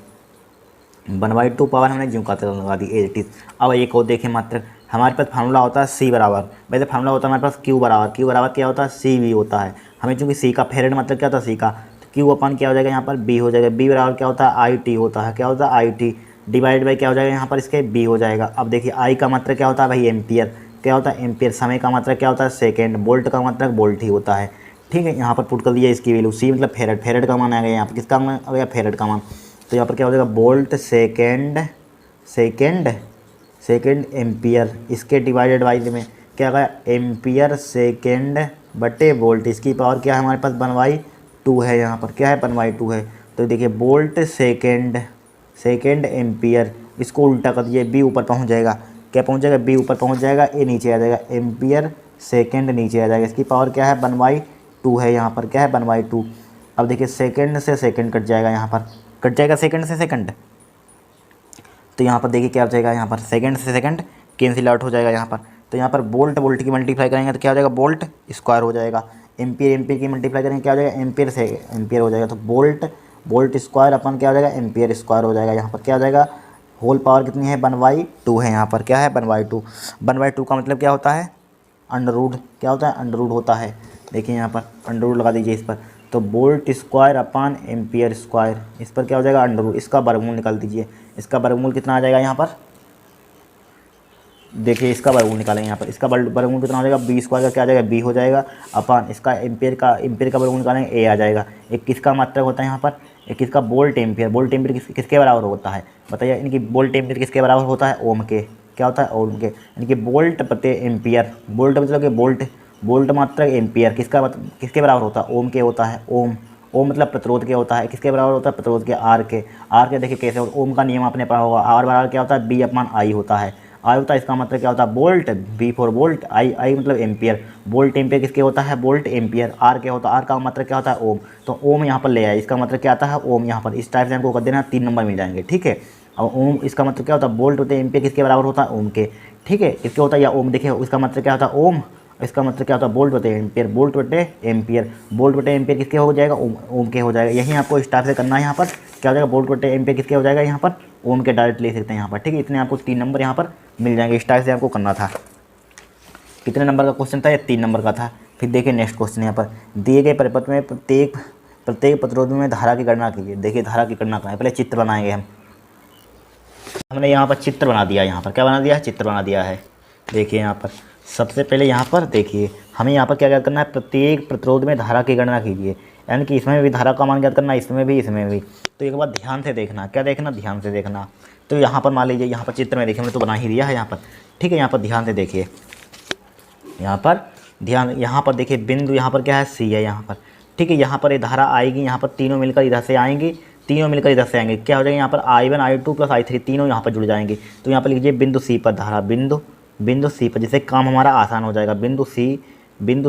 1/2 पावर हमने ज्यूम करते लगा दी, एज इट इज। अब एक और देखें मात्रक, हमारे पास फार्मूला होता है सी बराबर, वैसे फार्मूला होता है हमारे पास क्यू बराबर क्या होता है, सी वी होता है। हमें चूँकि सी का फेरेड मतलब क्या होता है, सी का, तो क्यू अपन क्या हो जाएगा यहाँ पर, बी हो जाएगा, बी बराबर क्या होता है, आई टी होता है। क्या होता है, आई टी डिवाइड बाई क्या हो जाएगा यहाँ पर, इसके बी हो जाएगा। अब देखिए आई का मतलब क्या होता है भाई, एम्पियर। क्या होता है, एम्पियर। समय का मतलब क्या होता है, सेकेंड। बोल्ट का मतलब बोल्ट ही होता है, ठीक है। यहाँ पर पुट कर दिया इसकी वैल्यू, सी मतलब फेरेड का मान आ गया यहाँ पर, किसका मान आ गया, फेरेड का मान। तो यहाँ पर क्या हो जाएगा, बोल्ट सेकेंड एम्पियर, इसके डिवाइडेड बाई में क्या गया, एम्पियर सेकेंड बटे बोल्ट, इसकी पावर क्या है हमारे पास, 1/2 है। यहाँ पर क्या है, 1/2 है। तो देखिए बोल्ट सेकेंड एम्पियर, इसको उल्टा कर दिए, बी ऊपर पहुँच जाएगा, क्या पहुँच जाएगा, बी ऊपर पहुँच जाएगा, ए नीचे आ जाएगा, एम्पियर सेकेंड नीचे आ जाएगा। इसकी पावर क्या है, 1/2 है। यहाँ पर क्या है, 1/2। अब देखिए सेकेंड से सेकेंड कट जाएगा, यहाँ पर कट जाएगा सेकेंड से सेकेंड, तो यहाँ पर देखिए क्या हो जाएगा, यहाँ पर सेकंड से सेकंड कैंसिल आउट हो जाएगा यहाँ पर। तो यहाँ पर बोल्ट की मल्टीप्लाई करेंगे तो क्या हो जाएगा, बोल्ट स्क्वायर हो जाएगा। एम्पियर की मल्टीप्लाई करेंगे क्या हो जाएगा, एम्पियर से एम्पियर हो जाएगा। तो बोल्ट स्क्वायर अपन क्या हो जाएगा, एम्पियर स्क्वायर हो जाएगा। यहाँ पर क्या हो जाएगा, होल पावर कितनी है, 1/2 है। यहाँ पर क्या है, 1/2 का मतलब क्या होता है, अंडर रूट। क्या होता है, अंडर रूट होता है। देखिए यहाँ पर अंडर रूट लगा दीजिए इस पर, तो bolt square upon ampere square, इस पर क्या हो जाएगा, अंडर रूट। इसका वर्गमूल निकाल दीजिए, इसका वर्गमूल कितना आ जाएगा यहाँ पर, देखिए इसका वर्गमूल निकालेंगे यहाँ पर, इसका वर्गमूल कितना हो जाएगा, बी स्क्वायर का क्या आ जाएगा, बी हो जाएगा अपान इसका एम्पियर का वर्गमूल निकालेंगे, ए आ जाएगा। एक किसका मात्रक होता है यहाँ पर, एक किसका, बोल्ट एम्पियर किसके बराबर होता है बताइए, इनकी बोल्ट एम्पियर किसके बराबर होता है, ओम के। क्या होता है, ओम के, यानी कि बोल्ट बटे एम्पियर। बोल्ट मतलब कि बोल्ट मात्रक एम्पियर किसके बराबर होता है, ओम के होता है। ओम मतलब प्रतिरोध के होता है, किसके बराबर होता है, प्रतिरोध के, आर के। देखिए कैसे, ओम का नियम आपने पढ़ा होगा, आर बराबर क्या होता है, बी अपॉन आई होता है। आई होता है, इसका मतलब क्या होता है, बोल्ट, बी फॉर बोल्ट, आई मतलब एम्पियर। बोल्ट एम्पियर किसके होता है, बोल्ट एम्पियर। आर क्या होता है, आर का मतलब क्या होता है, ओम। तो ओम यहाँ पर ले आए, इसका मतलब क्या आता है, ओम। यहाँ पर इस टाइप से हमको कर देना, 3 नंबर मिल जाएंगे, ठीक है। अब ओम, इसका मतलब क्या होता है, बोल्ट होते हैं एम्पियर किसके बराबर होता है, ओम के, ठीक है। इसके होता है या ओम, देखिए इसका मतलब क्या होता है, ओम। इसका मतलब क्या होता है, वोल्ट बटे एम्पियर, वोल्ट बटे एम्पियर, वोल्ट बटे एम्पियर किसके हो जाएगा, ओम के हो जाएगा। यही आपको स्टार से करना है। यहाँ पर क्या हो जाएगा, वोल्ट बटे एम्पियर किसके हो जाएगा, यहाँ पर ओम के डायरेक्ट ले सकते हैं यहाँ पर, ठीक है। इतने आपको 3 नंबर यहाँ पर मिल जाएंगे, स्टार से आपको करना था। कितने नंबर का क्वेश्चन था, ये 3 नंबर का था। फिर देखिए नेक्स्ट क्वेश्चन यहाँ पर, दिए गए परिपथ में प्रत्येक प्रतिरोध में धारा की गणना कीजिए। देखिए धारा की गणना करें, पहले चित्र बनाएंगे हमने यहाँ पर चित्र बना दिया, यहाँ पर क्या बना दिया है, चित्र बना दिया है। देखिए यहाँ पर सबसे पहले यहाँ पर देखिए हमें यहाँ पर क्या करना है, प्रत्येक प्रतिरोध में धारा की गणना कीजिए, यानी कि इसमें भी धारा का मान ज्ञात करना, इसमें भी, इसमें भी। तो एक बार ध्यान से देखना, क्या देखना, ध्यान से देखना। तो यहाँ पर मान लीजिए, यहाँ पर चित्र में देखिए हमने तो बना ही दिया है यहाँ पर, ठीक है। यहाँ पर ध्यान से देखिए, यहाँ पर देखिए बिंदु यहाँ पर क्या है, सी है यहाँ पर, ठीक है। यहाँ पर ये धारा आएगी, यहाँ पर तीनों मिलकर इधर से आएंगी, तीनों मिलकर इधर से आएंगे, क्या हो जाएगा यहाँ पर I1 I2 प्लस I3 तीनों यहाँ पर जुड़ जाएंगे। तो यहाँ पर लिखिए बिंदु सी पर धारा, बिंदु सी पर, जिससे काम हमारा आसान हो जाएगा। बिंदु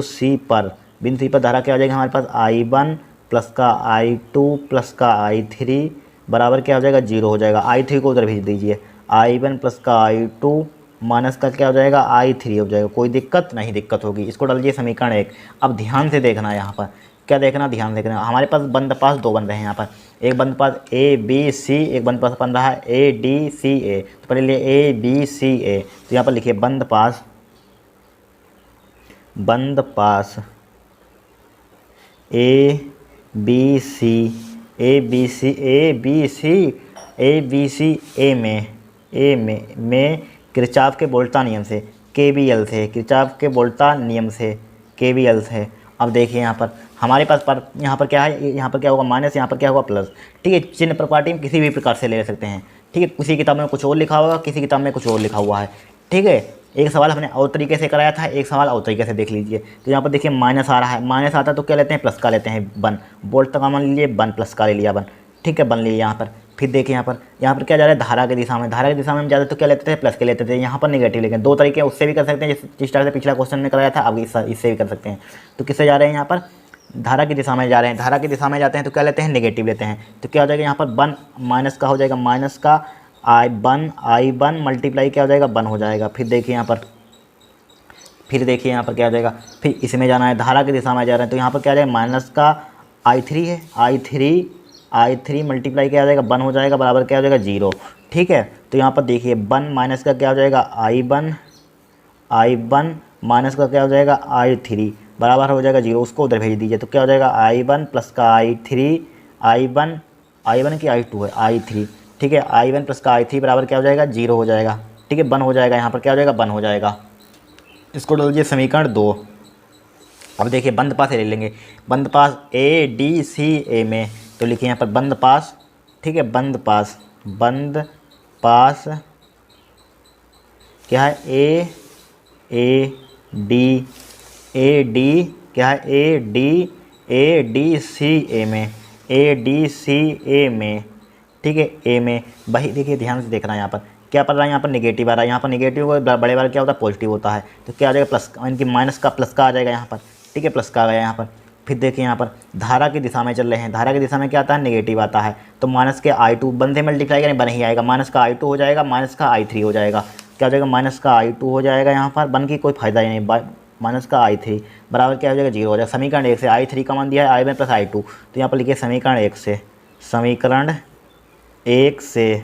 सी पर धारा क्या हो जाएगा हमारे पास, I1 प्लस का I2 प्लस का I3 बराबर क्या हो जाएगा, 0 हो जाएगा। I3 को उधर भेज दीजिए, I1 प्लस का I2 माइनस का क्या हो जाएगा, I3 हो जाएगा। कोई दिक्कत नहीं, दिक्कत होगी, इसको डालिए समीकरण 1। अब ध्यान से देखना, यहाँ पर क्या देखना, ध्यान से देखना। हमारे पास बंद पास 2 बन रहे हैं यहाँ पर, एक बंद पास ABC, एक बंद पास बन रहा है ADCA। तो पहले लिए ABCA, तो यहाँ पर लिखिए बंद पास ए में किरचॉफ के वोल्टा नियम से, KVL से, किरचॉफ के वोल्टा नियम से, KVL से। अब देखिए यहाँ पर हमारे पास यहाँ पर क्या है, यहाँ पर क्या होगा माइनस, यहाँ पर क्या होगा प्लस, ठीक है। चिन्ह प्रॉपर्टी में किसी भी प्रकार से ले सकते हैं, ठीक है। किसी किताब में कुछ और लिखा होगा, किसी किताब में कुछ और लिखा हुआ है, ठीक है। एक सवाल हमने और तरीके से कराया था, एक सवाल और तरीके से देख लीजिए। तो यहाँ पर देखिए माइनस आ रहा है, माइनस आता है तो क्या लेते हैं, प्लस का लेते हैं, 1 वोल्ट का मान लीजिए, 1 प्लस का ले लिया 1, ठीक है, 1 लिए यहाँ पर। फिर देखिए यहाँ पर क्या जा रहा है, धारा की दिशा में, धारा की दिशा में हम ज़्यादा तो क्या लेते थे, प्लस के लेते थे। यहाँ पर नेगेटिव लेकिन 2 तरीके उससे भी कर सकते हैं, जिस तरह से पिछला क्वेश्चन में कराया था, अब इससे भी कर सकते हैं। तो किससे जा रहे हैं, यहाँ पर धारा की दिशा में जा रहे हैं, धारा की दिशा में जाते हैं तो क्या लेते हैं, नेगेटिव लेते हैं। तो क्या हो जाएगा यहाँ पर 1 माइनस का हो जाएगा, माइनस का I1 मल्टीप्लाई क्या हो जाएगा, 1 हो जाएगा। फिर देखिए यहाँ पर क्या हो जाएगा, फिर इसमें जाना है, धारा की दिशा में जा रहे हैं तो यहाँ पर क्या हो जाएगा, माइनस का I3 है, I3 मल्टीप्लाई क्या हो जाएगा, 1 हो जाएगा, बराबर क्या हो जाएगा, 0, ठीक है। तो यहाँ पर देखिए 1 माइनस का क्या हो जाएगा, I1 माइनस का क्या हो जाएगा, I3 बराबर हो जाएगा 0, उसको उधर भेज दीजिए। तो क्या हो जाएगा, I1 प्लस का I3, I1 की I2 है, I3, ठीक है। I1 प्लस का I3 बराबर क्या हो जाएगा, 0 हो जाएगा, ठीक है, 1 हो जाएगा। यहाँ पर क्या हो जाएगा, 1 हो जाएगा। इसको डाल दीजिए समीकरण 2। अब देखिए बंद पास ले लेंगे, बंद पास ADCA में, तो लिखिए यहाँ पर बंद पास, ठीक है, बंद पास क्या है, ADCA में, ठीक है, A में। वही देखिए ध्यान से देखना, यहाँ पर क्या पड़ रहा है, यहाँ पर नेगेटिव आ रहा है, यहाँ पर नेगेटिव बड़े बार क्या होता है, पॉजिटिव होता है। तो क्या आ जाएगा, प्लस, इनकी माइनस का प्लस का आ जाएगा यहाँ पर, ठीक है, प्लस का आ गया यहाँ पर। फिर देखिए यहाँ पर धारा की दिशा में चल रहे हैं, धारा की दिशा में क्या आता है, नेगेटिव आता है। तो माइनस के I2 1 से मल्टीप्लाई करें, 1 ही आएगा, माइनस का I2 हो जाएगा, माइनस का I3 हो जाएगा। क्या हो जाएगा, माइनस का I2 हो जाएगा, यहाँ पर 1 की कोई फायदा ही नहीं, माइनस का I3 बराबर क्या हो जाएगा, 0 हो जाएगा। समीकरण 1 से I3 का मान दिया है I1 प्लस I2, तो यहाँ पर लिखिए समीकरण 1 से, समीकरण 1 से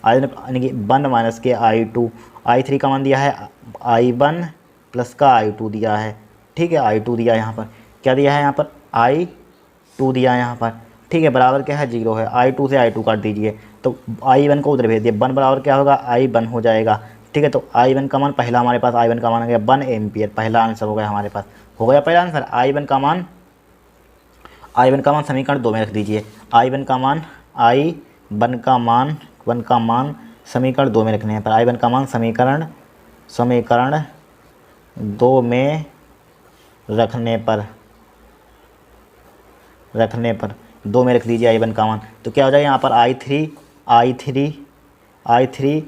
यानी कि 1 माइनस के I2, I3 का मान दिया है I1 प्लस का I2 दिया है, ठीक है, I2 दिया है, यहाँ पर क्या दिया है, यहाँ पर I2 दिया है यहाँ पर, ठीक है, बराबर क्या है, 0 है। I2 से I2 काट दीजिए, तो I1 को उधर भेज दिए, 1 बराबर क्या होगा, I1 हो जाएगा, ठीक है। तो I1 का मान पहला हमारे पास I1 का मान आ गया 1 एम्पियर, पहला आंसर हो गया हमारे पास, हो गया पहला आंसर। I1 का मान समीकरण 2 में रख दीजिए, I1 का मान समीकरण 2 में रखने हैं, पर I1 का मान समीकरण 2 में रखने पर 2 में रख दीजिए I1 का मान। तो क्या हो जाएगा, यहाँ पर I3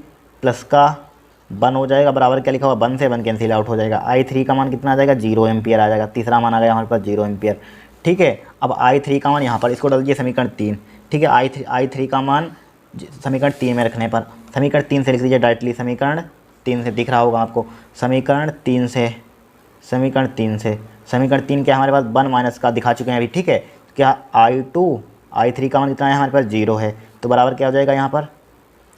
प्लस का 1 हो जाएगा, बराबर क्या लिखा हुआ, 1 से 1 कैंसिल आउट हो जाएगा। I3 का मान कितना आ जाएगा, 0 एम्पियर आ जाएगा, तीसरा मान आ गया हमारे पास 0 एम्पियर, ठीक है। अब I3 का मान यहाँ पर, इसको डाल दीजिए समीकरण 3, ठीक है। I3 का मान समीकरण 3 में रखने पर, समीकरण 3 से लिख दीजिए डायरेक्टली, समीकरण 3 से दिख रहा होगा आपको। समीकरण 3 से समीकरण 3 क्या हमारे पास 1 माइनस का दिखा चुके हैं अभी, ठीक है। क्या I2 I3 का मान कितना है हमारे पास 0 है, तो बराबर क्या हो जाएगा यहाँ पर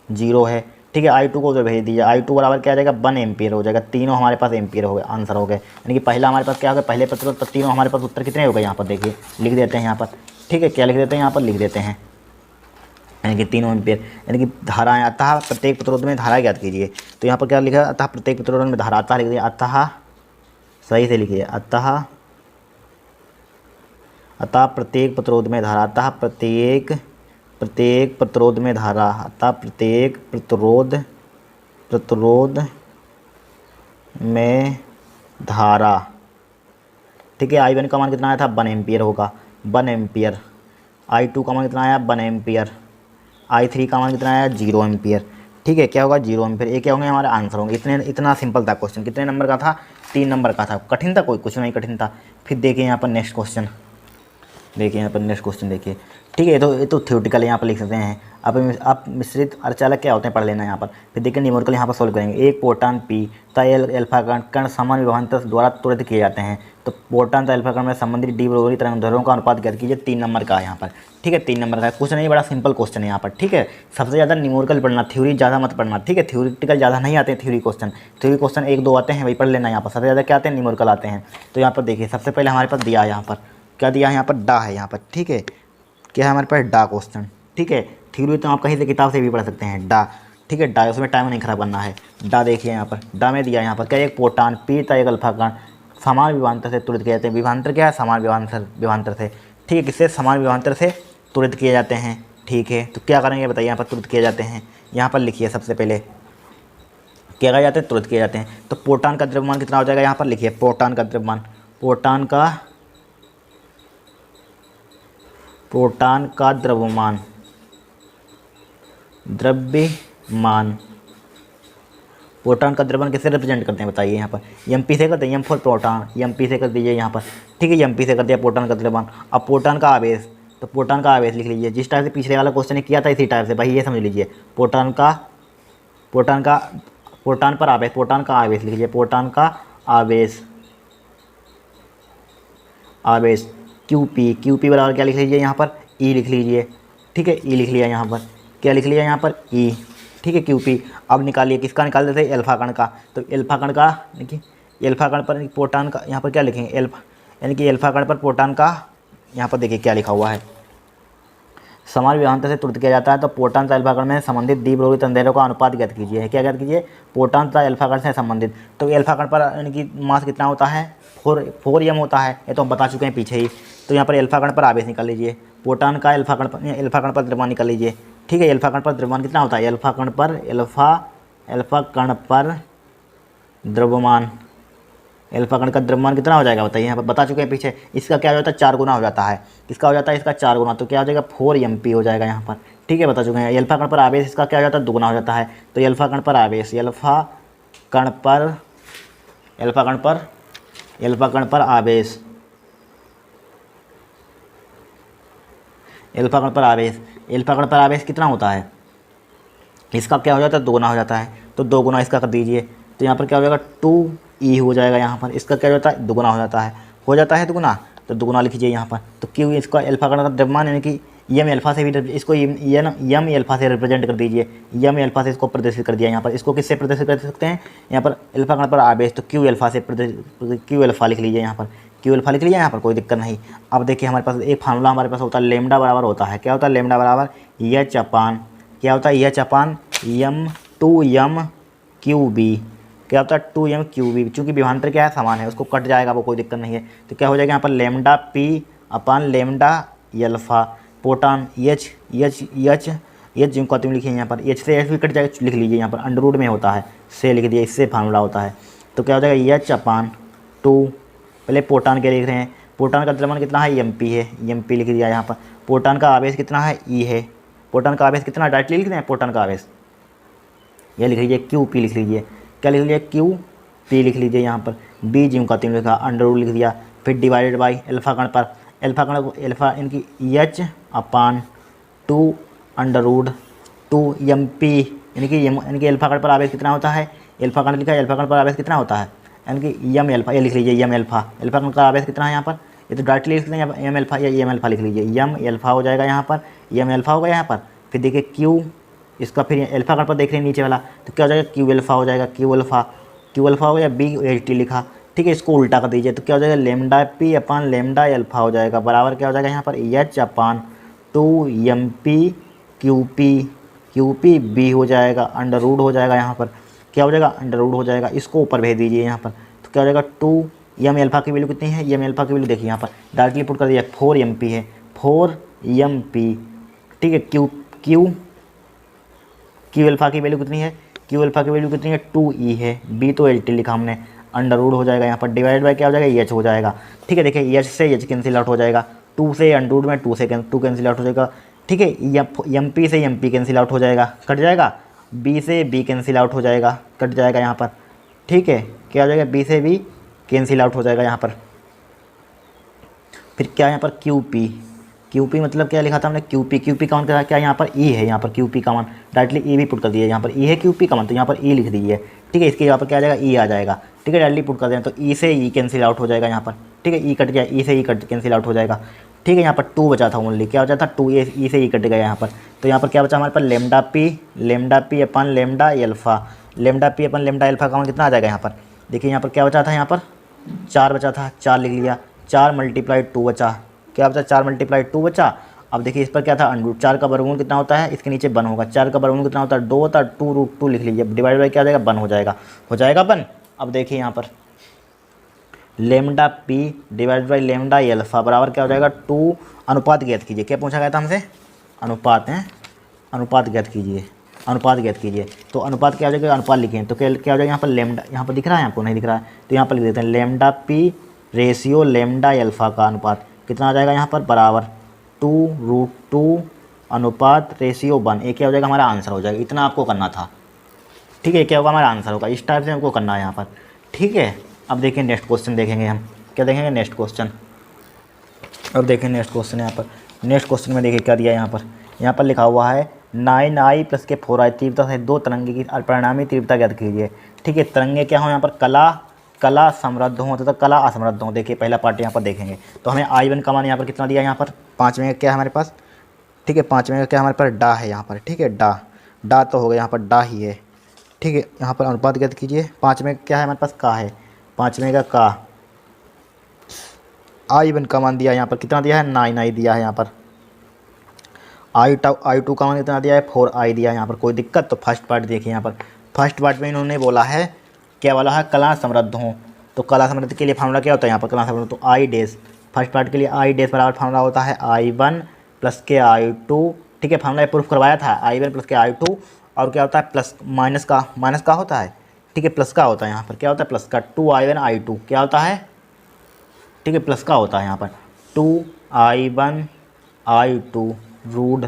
0 है, ठीक है। I2 को उधर भेज दीजिए, I2 बराबर क्या आ जाएगा 1 एम्पियर हो जाएगा। तीनों हमारे पास एम्पियर हो गए, आंसर हो गए। यानी कि पहला हमारे पास क्या हो गया, पहले प्रतिरोध पर तीनों हमारे पास उत्तर कितने हो गए यहाँ पर देखिए, लिख देते हैं यहाँ पर, ठीक है। क्या लिख देते हैं यहाँ पर, लिख देते हैं यानी कि 3 एम्पियर, यानी कि धाराएं अतः प्रत्येक प्रतिरोध में धारा ज्ञात कीजिए। तो यहाँ पर क्या लिखा है, अतः प्रत्येक प्रतिरोध में धारा, अतः लिख दिया, अतः सही से लिखिए, अतः प्रत्येक प्रतिरोध में धारा, अतः प्रत्येक प्रतिरोध में धारा, अतः प्रत्येक प्रतिरोध में धारा, ठीक है। I1 का मान कितना आया था 1 एम्पियर होगा, 1 एम्पियर। I2 का मान कितना आया 1 एम्पियर। I3 का मान कितना आया 0 एम्पियर, ठीक है। क्या होगा 0 एम्पियर, ये क्या होंगे हमारे आंसर होंगे। इतना सिंपल था क्वेश्चन। कितने नंबर का था, 3 नंबर का था। कठिन था, कोई कुछ नहीं कठिन था। फिर देखिए यहाँ पर नेक्स्ट क्वेश्चन, देखिए यहाँ पर नेक्स्ट क्वेश्चन देखिए, ठीक है। ये तो थ्योरेटिकल यहाँ पर लिख सकते हैं। अब मिश्रित अर्धचालक क्या होते हैं पढ़ लेना यहाँ पर। फिर देखिए न्यूमेरिकल यहाँ पर सोल्व करेंगे। एक प्रोटॉन P तथा अल्फा कण समान विभवांतर द्वारा त्वरित किए जाते हैं, तो प्रोटॉन तथा अल्फा कण में संबंधित डी ब्रोगली तरंगदैर्घ्यों का अनुपात ज्ञात कीजिए। 3 नंबर का है यहाँ पर, ठीक है। 3 नंबर का कुछ नहीं, बड़ा सिंपल क्वेश्चन है यहाँ पर, ठीक है। सबसे ज़्यादा न्यूमेरिकल पढ़ना, थ्योरी ज़्यादा मत पढ़ना, ठीक है। थ्योरेटिकल ज़्यादा नहीं आते हैं, थ्योरी क्वेश्चन 1-2 आते हैं, वही पढ़ लेना। यहाँ पर सबसे ज़्यादा क्या आते हैं, न्यूमेरिकल आते हैं। तो यहाँ पर देखिए सबसे पहले हमारे पास दिया है यहाँ पर, क्या दिया है यहाँ पर, डा है यहाँ पर, ठीक है। क्या है हमारे पास, डा क्वेश्चन, ठीक है। थ्योरी तो आप कहीं से किताब से भी पढ़ सकते हैं, डा, ठीक है। डा उसमें टाइम नहीं खराब करना है। डा देखिए यहाँ पर, डा में दिया यहाँ पर क्या, एक प्रोटॉन P तथा एक अल्फा कण समान विभवांतर से त्वरित किए जाते हैं। विभवांतर क्या है, समान विभवांतर से, ठीक है। किससे, समान विभवांतर से त्वरित किए जाते हैं, ठीक है। तो क्या करेंगे बताइए, यहाँ पर त्वरित किए जाते हैं। यहाँ पर लिखिए सबसे पहले क्या किया जाते हैं, त्वरित किए जाते हैं। तो प्रोटॉन का द्रव्यमान कितना हो जाएगा, यहाँ पर लिखिए प्रोटॉन का द्रव्यमान, प्रोटॉन का द्रव्यमान प्रोटॉन का द्रव्यमान किससे रिप्रेजेंट करते हैं बताइए, यहाँ पर Mp से करते हैं, M फॉर प्रोटॉन, Mp से कर दीजिए यहाँ पर, ठीक है। Mp से कर दिया प्रोटॉन का द्रव्यमान। अब प्रोटॉन का आवेश, तो प्रोटॉन का आवेश लिख लीजिए, जिस टाइप से पिछले वाला क्वेश्चन ने किया था इसी टाइप से भाई, ये समझ लीजिए। प्रोटॉन पर आवेश, प्रोटॉन का आवेश लिख लीजिए, प्रोटॉन का आवेश QP बराबर क्या लिख लीजिए यहाँ पर, E लिख लीजिए, ठीक है। E लिख लिया यहाँ पर, क्या लिख लिया यहाँ पर, E, ठीक है। QP। अब निकालिए, किसका निकाल देते हैं, अल्फा कण का। तो अल्फा कण का, देखिए अल्फा कण पर प्रोटॉन का, यहाँ पर क्या लिखेंगे, अल्फा, यानी कि अल्फा कण पर प्रोटॉन का, यहाँ पर देखिए क्या लिखा हुआ है, समान विभवांतर से त्वरित किया जाता है। तो प्रोटॉन तथा अल्फा कण में संबंधित द्विब्रोगली तरंगदैर्घ्यों का अनुपात ज्ञात कीजिए। क्या ज्ञात कीजिए, प्रोटॉन तथा अल्फा कण से संबंधित। तो अल्फा कण पर यानी कि मास कितना होता है, 4 m होता है, ये तो हम बता चुके हैं पीछे ही। तो यहाँ पर अल्फा कण पर आवेश निकाल लीजिए, प्रोटॉन का अल्फा कण पर द्रव्यमान निकाल लीजिए, ठीक है। अल्फा कण पर द्रव्यमान कितना होता है, अल्फा कण पर द्रव्यमान, अल्फा कण का द्रव्यमान कितना हो जाएगा बताइए, यहाँ पर बता चुके हैं पीछे। इसका क्या हो जाता है, 4 गुना हो जाता है। इसका हो जाता है इसका 4 गुना, तो क्या हो जाएगा 4 MP हो जाएगा यहाँ पर, ठीक है। बता चुके हैं। अल्फा कण पर आवेश इसका क्या हो जाता है, 2 गुना हो जाता है। तो अल्फा कण पर आवेश, अल्फा कण पर आवेश, अल्फा कण पर आवेश कितना होता है, इसका क्या हो जाता है, 2 गुना हो जाता है। तो 2 गुना इसका कर दीजिए, तो यहाँ पर क्या हो जाएगा 2E हो जाएगा। यहाँ पर इसका क्या हो जाता है, 2 गुना हो जाता है 2 गुना, तो 2 गुना लिख लीजिए यहाँ पर। तो क्यों, इसका अल्फा कण का द्रव्यमान यानी कि M अल्फा से भी, इसको M अल्फा से रिप्रेजेंट कर दीजिए, M अल्फा से इसको प्रदर्शित कर दिया यहाँ पर। इसको किससे प्रदर्शित कर सकते हैं, यहाँ पर अल्फा कण पर आवेश, तो Q अल्फा लिख लीजिए यहाँ पर, Q अल्फा लिख लीजिए यहाँ पर, कोई दिक्कत नहीं। अब देखिए हमारे पास एक फार्मूला हमारे पास होता है, लेमडा बराबर होता है, क्या होता है, लेमडा बराबर H अपान, क्या होता है, H अपान M2m3, क्या होता है 2m3। चूँकि विभवांतर क्या है, समान है, उसको कट जाएगा वो, कोई दिक्कत नहीं है। तो क्या हो जाएगा यहाँ पर लेमडा P अपान लेमडा अल्फा, प्रोटॉन H जिनको तुम लिखिए यहाँ पर, H से H भी कट जाएगा, लिख लीजिए यहाँ पर, अंडर रूट में होता है, से लिख दिया, इससे फार्मूला होता है। तो क्या हो जाएगा H अपान 2, पहले प्रोटॉन के लिख रहे हैं, प्रोटॉन का द्रव्यमान कितना है, MP है, MP लिख दिया यहाँ पर। प्रोटॉन का आवेश कितना है, E है, प्रोटॉन का आवेश कितना, डायरेक्टली लिख रहे हैं प्रोटॉन का आवेश, ये लिख लीजिए QP लिख लीजिए, क्या लिख लीजिए QP लिख लीजिए यहाँ पर। B जिनका 3 लिखा, अंडर रूट लिख दिया, फिर डिवाइडेड बाई अल्फा कण पर, अल्फा इनकी H अपान 2 अंडर रूट 2 MP यानी कि अल्फा कण पर आवेश कितना होता है, अल्फा कण लिखा है, अल्फा कण पर आवेश कितना होता है, यानी कि यम अल्फा, ये लिख लीजिए यम अल्फा, अल्फा कण का आवेश कितना है यहाँ पर, ये तो डायरेक्टली लिख लेंगे यम अल्फा या यम अल्फा लिख लीजिए, यम अल्फा हो जाएगा यहाँ पर, यम अल्फा होगा यहाँ पर। फिर देखिए क्यू, इसका फिर अल्फा कण पर देख रहे हैं नीचे वाला, तो क्या हो जाएगा क्यू अल्फा हो जाएगा, क्यू अल्फा हो गया, बी एच टी लिखा, ठीक है। इसको उल्टा कर दीजिए तो क्या हो जाएगा lambda P upon lambda alpha हो जाएगा, बराबर क्या हो जाएगा यहाँ पर H upon 2 M P Q P B हो जाएगा, अंडर रूट हो जाएगा यहाँ पर, क्या हो जाएगा अंडर रूट हो जाएगा। इसको ऊपर भेज दीजिए यहाँ पर, तो क्या हो जाएगा 2 एम अल्फा की वैल्यू कितनी है, एम अल्फा की वैल्यू देखिए यहाँ पर डायरेक्टली पुट कर दिया 4 एम पी है, 4 एम पी, ठीक है। क्यू अल्फा की वैल्यू कितनी है, क्यू अल्फा की वैल्यू कितनी है 2 ई है, बी तो एच टी लिखा हमने, अंडर रूट हो जाएगा यहाँ पर, डिवाइड बाय क्या हो जाएगा एच हो जाएगा, ठीक है। देखिए एच से एच कैंसिल आउट हो जाएगा, 2 से अंडर रूट में 2 से 2 कैंसिल आउट हो जाएगा, ठीक है। एम पी से एम पी कैंसिल आउट हो जाएगा, कट जाएगा, बी से बी कैंसिल आउट हो जाएगा, कट जाएगा यहाँ पर, ठीक है। क्या हो जाएगा बी से बी कैंसिल आउट हो जाएगा यहाँ पर। फिर क्या यहाँ पर क्यू पी मतलब क्या लिखा था हमने, क्यू पी का मान क्या यहाँ पर ई है, यहाँ पर क्यू पी का मान डायरेक्टली ई भी पुट कर दिया, यहाँ पर ई है क्यू पी का मान, तो यहाँ पर ई लिख दीजिए, ठीक है। इसके यहाँ पर क्या आ जाएगा ई आ जाएगा, ठीक है, डायरेक्टली पुट कर दें तो ई से ई कैंसिल आउट हो जाएगा यहाँ पर, ठीक है। ई कट गया, ई से ई कट कैंसिल आउट हो जाएगा, ठीक है। यहाँ पर 2 बचा था ओनली, क्या बचा था 2, ई से ई कट गया यहाँ पर, तो यहाँ पर क्या बचा हमारे पास लेमडा पी अपन लेमडा अल्फा का मान कितना आ जाएगा यहाँ पर। देखिए यहाँ पर क्या बचा था, यहाँ पर 4 बचा था, 4 लिख लिया, 4 × 2 बचा, क्या बचा 4 × 2 बचा। अब देखिए इस पर क्या था अंडर 4 का वर्गमूल कितना होता है, इसके नीचे 1 होगा, 4 का वर्गमूल कितना होता है 2 होता है, 2√2 लिख लीजिए, डिवाइड बाई क्या हो जाएगा 1 हो जाएगा 1। अब देखिए यहाँ पर lambda P divide by lambda alpha बराबर क्या हो जाएगा 2, अनुपात ज्ञात कीजिए, क्या पूछा गया था हमसे, अनुपात है, अनुपात ज्ञात कीजिए, तो अनुपात क्या हो जाएगा, अनुपात लिखें तो क्या हो जाएगा यहाँ पर लेमडा, यहाँ पर दिख रहा है आपको, नहीं दिख रहा है तो यहाँ पर लिख देते हैं lambda P ratio lambda alpha का अनुपात कितना आ जाएगा यहाँ पर, बराबर 2√2 अनुपात रेशियो 1, ये क्या हो जाएगा हमारा आंसर हो जाएगा। इतना आपको करना था, ठीक है, क्या होगा हमारा आंसर होगा, इस टाइप से हमको करना है यहाँ पर, ठीक है। अब देखिए नेक्स्ट क्वेश्चन देखेंगे हम, क्या देखेंगे नेक्स्ट क्वेश्चन। अब देखें नेक्स्ट क्वेश्चन, यहाँ पर नेक्स्ट क्वेश्चन में देखिए क्या दिया यहाँ पर लिखा हुआ है 9i + के 4i तीव्रता से 2 तरंगे की परिणामी तीव्रता ज्ञात कीजिए, ठीक है। तरंगे क्या हो यहाँ पर, कला समृद्ध हों तथा कला असमृद्ध हों। देखिए पहला पार्ट यहाँ पर देखेंगे तो हमें i1 का मान यहाँ पर कितना दिया, यहाँ पर 5 में क्या है हमारे पास, ठीक है, 5 में क्या हमारे पास डा है यहाँ पर, ठीक है, डा तो हो गया यहाँ पर डा ही है, ठीक है। यहाँ पर अनुपात ज्ञात कीजिए, 5 में क्या है हमारे पास का है, 5 में का i1 का मान दिया यहाँ पर कितना दिया है 9i दिया है यहाँ पर, i2 का मान कितना दिया है 4i दिया है यहाँ पर। कोई दिक्कत, तो फर्स्ट पार्ट देखिए यहाँ पर, फर्स्ट पार्ट में इन्होंने बोला है क्या वाला है, कला समृद्ध हों, तो कला समृद्ध के लिए फार्मूला क्या होता है यहाँ पर, कला समृद्ध तो i डैश, फर्स्ट पार्ट के लिए i डैश बराबर फार्मूला होता है i1 + के i2, ठीक है, फार्मूला प्रूफ करवाया था i1 + के i2, और क्या होता है प्लस माइनस का होता है, ठीक है, प्लस का होता है यहाँ पर, क्या होता है प्लस का 2i1 i2 क्या होता है, ठीक है, प्लस का होता है यहाँ पर 2i1 i2 रूट,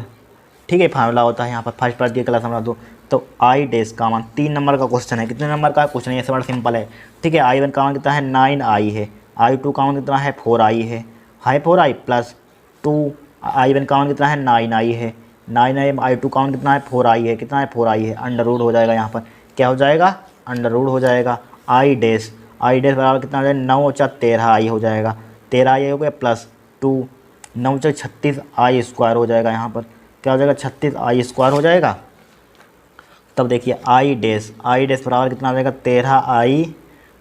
ठीक है, फार्मूला होता है यहाँ पर फर्स्ट पार्ट की क्लास समझ दो। तो i डैश का मान 3 नंबर का क्वेश्चन है, कितने नंबर का क्वेश्चन है, ये बड़ा सिंपल है, ठीक है। i1 का मान कितना है 9i है, i2 का मान कितना है 4i है, 4i प्लस 2 i1 का मान कितना है 9i है, 9i i2 का मान कितना है 4i है, कितना है 4i है, अंडर रूट हो जाएगा यहाँ पर, क्या हो जाएगा अंडर रूट हो जाएगा, i डैश बराबर कितना हो जाएगा 9 × 13i हो जाएगा, 13i हो गया प्लस 2 9 × 36i² हो जाएगा, यहाँ पर क्या हो जाएगा 36i² हो जाएगा। तब देखिए i डैश बराबर कितना हो जाएगा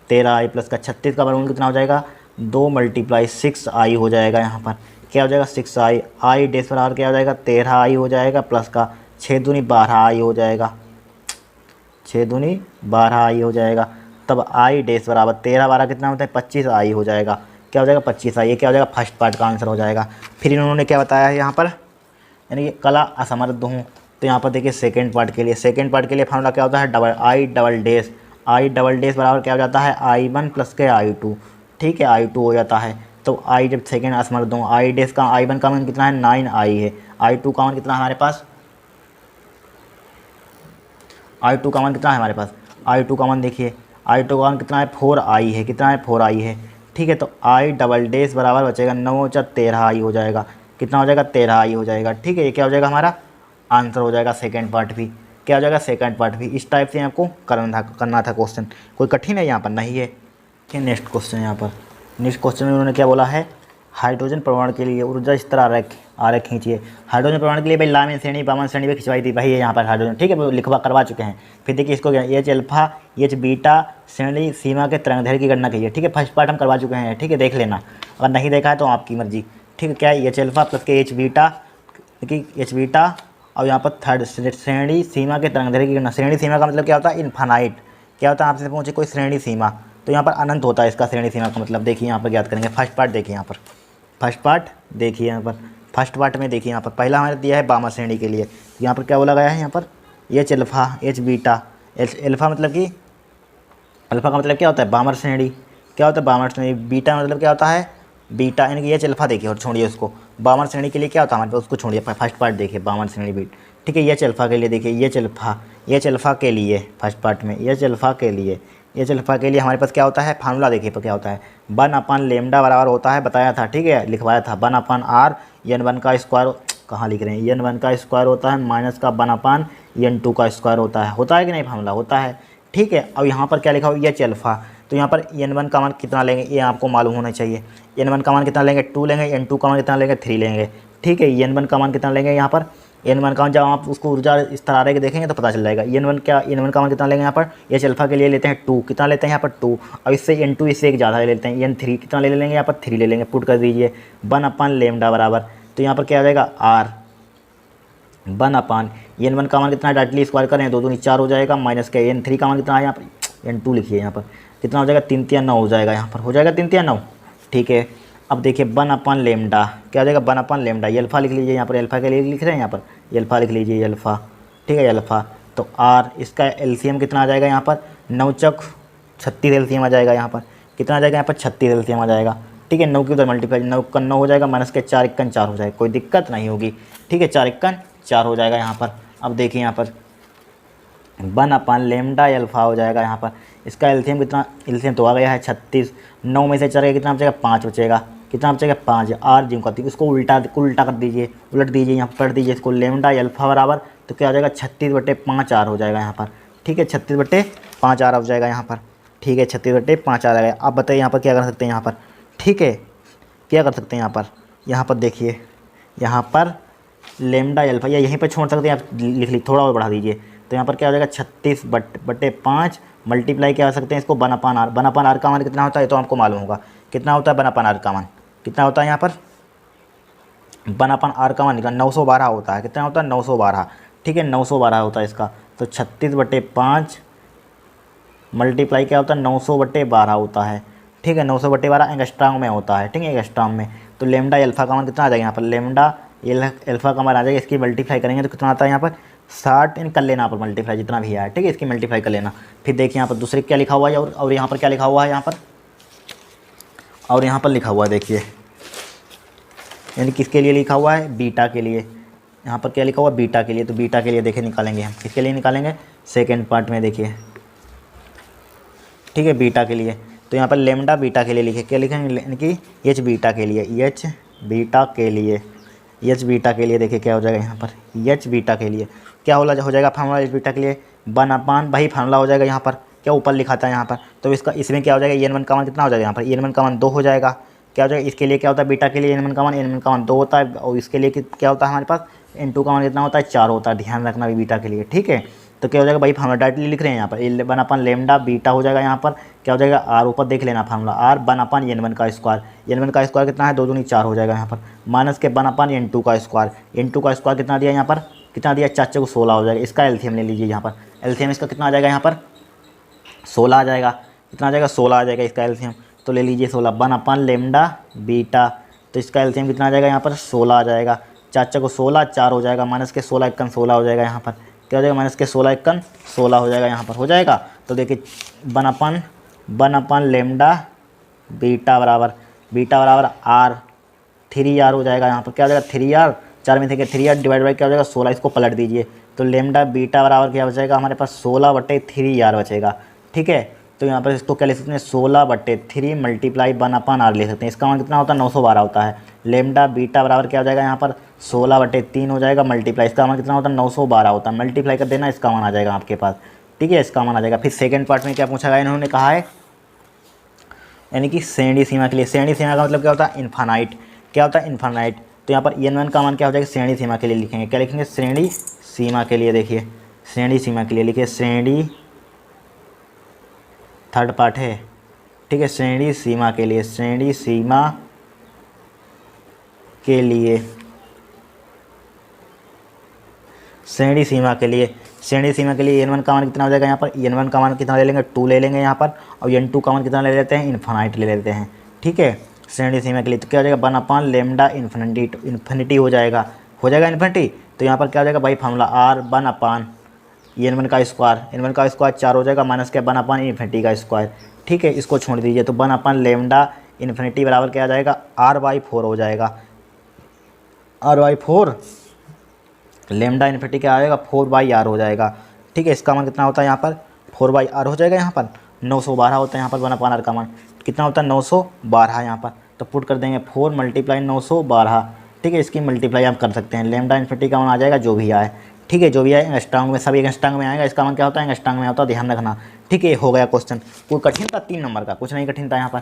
13i प्लस का 36 का वर्गमूल कितना हो जाएगा 2 × 6i हो जाएगा, यहाँ पर क्या हो जाएगा 6i, i डैश बराबर क्या हो जाएगा 13i हो जाएगा प्लस का 6 दूनी 12i हो जाएगा, 6 दूनी 12i हो जाएगा। तब i डैश बराबर 13 कितना होता है 25i हो जाएगा, क्या हो जाएगा 25i, ये क्या हो जाएगा फर्स्ट पार्ट का आंसर हो जाएगा। फिर इन्होंने क्या बताया है यहाँ पर, यानी कि कला असमर्थ हूँ, तो यहाँ पर देखिए सेकंड पार्ट के लिए फार्मूला क्या होता है i डबल डैश बराबर क्या हो जाता है i1 + के i2, ठीक है, i2 हो जाता है। तो i जब सेकंड असमर्थ हूँ, i डैश का i1 का मान कितना है 9i है, i2 का मान कितना है हमारे पास, i2 का मान कितना है हमारे पास, i2 का मान देखिए i2 का मान कितना है 4i है, कितना है 4i है, ठीक है। तो i डबल डैश बराबर बचेगा 9 × 13i हो जाएगा, कितना हो जाएगा 13i हो जाएगा, ठीक है, ये क्या हो जाएगा हमारा आंसर हो जाएगा सेकंड पार्ट भी, क्या क्या हो जाएगा सेकंड पार्ट भी। इस टाइप से आपको करना था क्वेश्चन, कोई कठिन है यहाँ पर नहीं है। ठीक, नेक्स्ट क्वेश्चन यहाँ पर, नेक्स्ट क्वेश्चन में उन्होंने क्या बोला है, हाइड्रोजन परमाणु के लिए ऊर्जा स्तर आरेख खींचिए। हाइड्रोजन परमाणु के लिए भाई लामिन श्रेणी बामन श्रेणी भी खिंचवाई थी भाई, ये यहाँ पर हाइड्रोजन, ठीक है, वो लिखवा करवा चुके हैं। फिर देखिए इसको क्या, एच अल्फा एच बीटा श्रेणी सीमा के तरंगदैर्घ्य की गणना कीजिए। ठीक है, फर्स्ट पार्ट हम करवा चुके हैं, ठीक है, देख लेना, अगर नहीं देखा है तो आपकी मर्जी। ठीक है, क्या है, एच अल्फा प्लस के एच बीटा, देखिए एच बीटा, और यहाँ पर थर्ड श्रेणी सीमा के तरंगदैर्घ्य की गणना। श्रेणी सीमा का मतलब क्या होता है, इन्फानाइट, क्या होता है आपसे पूछे कोई श्रेणी सीमा, तो यहाँ पर अनंत होता है इसका श्रेणी सीमा का मतलब। देखिए यहाँ पर ज्ञात करेंगे, फर्स्ट पार्ट देखिए यहाँ पर, फर्स्ट पार्ट देखिए यहाँ पर, फर्स्ट पार्ट में देखिए यहाँ पर पहला हमारे दिया है बामर श्रेणी के लिए, तो यहाँ पर क्या बोला गया है, यहाँ पर H alpha H beta, H alpha मतलब कि, अल्फा का मतलब क्या होता है बामर श्रेणी, क्या होता है बामर श्रेणी, बीटा मतलब क्या होता है बीटा, यानी कि एच अल्फा देखिए और छोड़िए उसको, बामर श्रेणी के लिए क्या होता है हमारे पास, उसको छोड़िए, फर्स्ट पार्ट देखिए बामर श्रेणी बीट। ठीक है, एच अल्फा के लिए देखिए, एच अल्फा के लिए फर्स्ट पार्ट में, एच अल्फा के लिए, एच अल्फा के लिए हमारे पास क्या होता है, फार्मूला देखिए पर क्या होता है, 1/λ बराबर होता है, बताया था, ठीक है, लिखवाया था, 1/r n1 का स्क्वायर, कहाँ लिख रहे हैं, n1 का स्क्वायर होता है माइनस का 1/n2 का स्क्वायर होता है कि नहीं, फार्मूला होता है। ठीक है, अब यहाँ पर क्या लिखा हुआ, एच अल्फा, तो यहाँ पर n1 का मान कितना लेंगे ये आपको मालूम होना चाहिए, n1 का मान कितना लेंगे 2 लेंगे, n2 का मान कितना लेंगे 3 लेंगे। ठीक है, n1 का मान कितना लेंगे यहाँ पर, n1 का मान जब आप उसको ऊर्जा इस तरह आरेख देखेंगे तो पता चल जाएगा, n1 का मान कितना लेंगे यहाँ पर, एच अल्फा के लिए लेते हैं 2, कितना लेते हैं यहाँ पर 2, और इससे n2 इससे एक ज़्यादा ले लेते हैं, n3 कितना ले लेंगे यहाँ पर 3 ले लेंगे, पुट कर दीजिए 1/λ बराबर, तो यहाँ पर क्या आ जाएगा r 1/, n1 का मान कितना डायरेक्टली स्क्वायर करें 2 दूनी 4 हो जाएगा, माइनस का n3 का मान कितना है यहाँ पर, n2 लिखिए यहाँ पर कितना हो जाएगा 3 3 9 हो जाएगा, यहाँ पर हो जाएगा 3 3 9। ठीक है, अब देखिए 1/λ क्या हो जाएगा, 1/λ, अल्फा लिख लीजिए यहाँ पर, अल्फा के लिए लिख रहे हैं यहाँ पर, अल्फा लिख लीजिए अल्फा। ठीक है, अल्फा, तो r इसका एलसीएम कितना आ जाएगा यहाँ पर, 9 चौक 36 एलसीएम आ जाएगा, यहाँ पर कितना आ जाएगा, यहाँ पर 36 एलसीएम आ जाएगा। ठीक है, 9 की उधर मल्टीप्लाई, 9 का 9 हो जाएगा, माइनस के 4 1 4 हो जाएगा, कोई दिक्कत नहीं होगी। ठीक है, 4 1 4 हो जाएगा यहाँ पर। अब देखिए यहाँ पर 1/λ अल्फा हो जाएगा यहाँ पर, इसका एलसीएम कितना, एलसीएम तो आ गया है 36, 9 में से 4 कितना बचेगा 5 बचेगा, कितना बचेगा 5, r जिम करती है उसको उल्टा कर दीजिए, उलट दीजिए, यहाँ पर पढ़ दीजिए इसको, लेमडा अल्फा बराबर, तो क्या हो जाएगा 36/5 r हो जाएगा यहाँ पर। ठीक है, 36/5 r हो जाएगा यहाँ पर। ठीक है, 36/5 r आ गया। अब बताइए यहाँ पर क्या कर सकते हैं यहाँ पर, ठीक है, क्या कर सकते हैं यहाँ पर देखिए, यहाँ पर लेमडा अल्फा या यहीं पर छोड़ सकते हैं आप, लिख ली थोड़ा और बढ़ा दीजिए, तो यहाँ पर क्या हो जाएगा 36/5 मल्टीप्लाई क्या कर सकते हैं इसको 1/r, 1/r का मान कितना होता है तो आपको मालूम होगा, कितना होता है 1/r का मान, कितना होता है यहाँ पर 1/r का मान निकला 912 होता है, कितना होता है 912। ठीक है, 912 होता है इसका, तो 36/5 मल्टीप्लाई क्या होता है 900/12 होता है। ठीक है, 900/12 एंगस्ट्रॉम में होता है। ठीक है, एंगस्ट्रॉम में, तो लेमडा अल्फा का मान कितना आ जाएगा यहाँ पर, लेमडा अल्फा का मान आ जाएगा, इसकी मल्टीप्लाई करेंगे तो कितना आता है यहाँ पर 60, इन कर लेना यहाँ पर मल्टीप्लाई जितना भी आया। ठीक है, इसकी मल्टीप्लाई कर लेना। फिर देखिए यहाँ पर दूसरे क्या लिखा हुआ है, और यहाँ पर क्या लिखा हुआ है यहाँ पर, और यहाँ पर लिखा हुआ है देखिए, यानी किसके लिए लिखा हुआ है, बीटा के लिए, यहाँ पर क्या लिखा हुआ है बीटा के लिए, तो बीटा के लिए देखिए निकालेंगे हम, किसके लिए निकालेंगे सेकेंड पार्ट में देखिए। ठीक है, बीटा के लिए, तो यहाँ पर लेमडा बीटा के लिए लिखे, क्या लिखेंगे, यानी कि एच बीटा के लिए, एच बीटा के लिए, एच बीटा के लिए देखिए क्या हो जाएगा यहाँ पर, एच बीटा के लिए क्या हो जाएगा फार्मूला एच बीटा के लिए 1/, वही फार्मूला हो जाएगा यहाँ पर, क्या ऊपर लिखा था यहाँ पर, तो इसका इसमें क्या हो जाएगा n1 का मान कितना हो जाएगा यहाँ पर, n1 का मान 2 हो जाएगा, क्या हो जाएगा, इसके लिए क्या होता है बीटा के लिए n1 का मान 2 होता है, और इसके लिए क्या होता है हमारे पास n2 का मान कितना होता है 4 होता है, ध्यान रखना भी बीटा के लिए। ठीक है, तो क्या हो जाएगा भाई फार्मूला डायरेक्टली लिख रहे हैं यहाँ पर 1/λ बीटा हो जाएगा, यहाँ पर क्या हो जाएगा r ऊपर देख लेना फार्मूला, r 1/n1 का स्क्वायर, n1 का स्क्वायर कितना है 2 दूनी 4 हो जाएगा यहाँ पर, माइनस के 1/n2 का स्क्वायर, n2 का स्क्वायर कितना दिया यहाँ पर, कितना दिया 4 को 16 हो जाएगा, इसका एलसीएम ले लीजिए यहाँ पर, एलसीएम इसका कितना आ जाएगा यहाँ पर 16 आ जाएगा, कितना आ जाएगा 16 आ जाएगा इसका एलसीएम, तो ले लीजिए 16 1/λ बीटा, तो इसका एलसीएम कितना आ जाएगा यहाँ पर 16 आ जाएगा, 4 को 16 4 हो जाएगा, माइनस के 16 1 16 हो जाएगा यहाँ पर, क्या हो जाएगा माइनस के 16 1 16 हो जाएगा यहाँ पर, हो जाएगा। तो देखिए 1/λ बीटा बराबर r 3r हो जाएगा यहाँ पर, क्या हो जाएगा 3r, 4 में से 3r डिवाइड बाई क्या हो जाएगा 16, इसको पलट दीजिए, तो लेमडा बीटा बराबर क्या बचेगा हमारे पास 16/3r बचेगा। ठीक है, तो यहाँ पर इसको क्या ले सकते हैं 16/3 मल्टीप्लाई 1/r ले सकते हैं। इसका मान कितना होता है 912 होता है। लेमडा बीटा बराबर क्या हो जाएगा यहाँ पर 16/3 हो जाएगा मल्टीप्लाई, इसका मान कितना होता है 912 होता है, मल्टीप्लाई कर देना, इसका मान आ जाएगा आपके पास। ठीक है, इसका मान आ जाएगा। फिर सेकंड पार्ट में क्या पूछा गया, इन्होंने कहा है यानी कि श्रेणी सीमा के लिए। श्रेणी सीमा का मतलब क्या होता है इन्फानाइट। क्या होता है इन्फानाइट। तो यहाँ पर n1 का मान क्या हो जाएगा श्रेणी सीमा के लिए लिखेंगे, क्या लिखेंगे श्रेणी सीमा के लिए। देखिए श्रेणी सीमा के लिए लिखिए, श्रेणी थर्ड पार्ट है। ठीक है, श्रेणी सीमा के लिए, श्रेणी सीमा के लिए, श्रेणी सीमा के लिए, श्रेणी सीमा के लिए n1 का मान कितना हो जाएगा यहाँ पर, n1 का मान कितना ले लेंगे 2 ले लेंगे यहाँ पर, और n2 का मान कितना ले लेते हैं इन्फानाइट ले लेते हैं। ठीक है, श्रेणी सीमा के लिए तो क्या हो जाएगा 1/, लेमडा इन्फिनिटी हो जाएगा इन्फिनिटी। तो यहाँ पर क्या हो जाएगा भाई फार्मूला r 1/, n1 का स्क्वायर 4 हो जाएगा, माइनस क्या 1/, इन्फिनिटी का स्क्वायर। ठीक है, इसको छोड़ दीजिए तो 1/, लेमडा इन्फिनिटी बराबर क्या आ जाएगा r/4 हो जाएगा, r/4, लेमडा इन्फिनिटी क्या आएगा 4/r हो जाएगा। ठीक है, इसका मान कितना होता है यहाँ पर 4/r हो जाएगा, यहाँ पर 912 होता है, यहाँ पर 1/r का मान कितना होता है 912 यहाँ पर। तो पुट कर देंगे 4 × 912। ठीक है, इसकी मल्टीप्लाई आप कर सकते हैं, लेमडा इन्फिनिटी का मान आ जाएगा जो भी आए। ठीक है, जो भी आए एंगस्ट्रॉन्ग में, सभी एंगस्ट्रॉन्ग में आएगा। इसका मान क्या होता है एंगस्ट्रॉन्ग में होता है, ध्यान रखना। ठीक है, हो गया क्वेश्चन। कोई कठिन था 3 नंबर का, कुछ नहीं कठिन था यहाँ पर।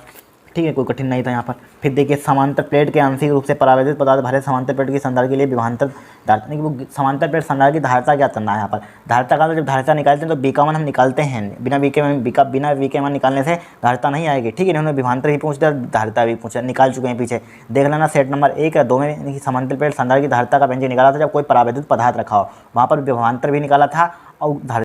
ठीक है, कोई कठिन नहीं था यहाँ पर। फिर देखिए समांतर प्लेट के आंशिक रूप से परावर्तित पदार्थ भरे समांतर प्लेट की संधारण के लिए विभवांतर धारिता, वो समांतर प्लेट संधारण की धारिता क्या करना है यहाँ पर। धारिता का जब धारिता निकालते हैं तो बी का मान हम निकालते हैं, बिना वी के मान निकालने से धारिता नहीं आएगी। ठीक है, इन्होंने विभवांतर भी पूछ दिया, धारिता भी पूछा, निकाल चुके हैं पीछे। देख लेना सेट नंबर 1 या 2 में समांतर प्लेट संधारण की धारिता का व्यंजक निकाला था जब कोई परावर्तित पदार्थ रखा हो, वहाँ पर विभवांतर भी निकाला था और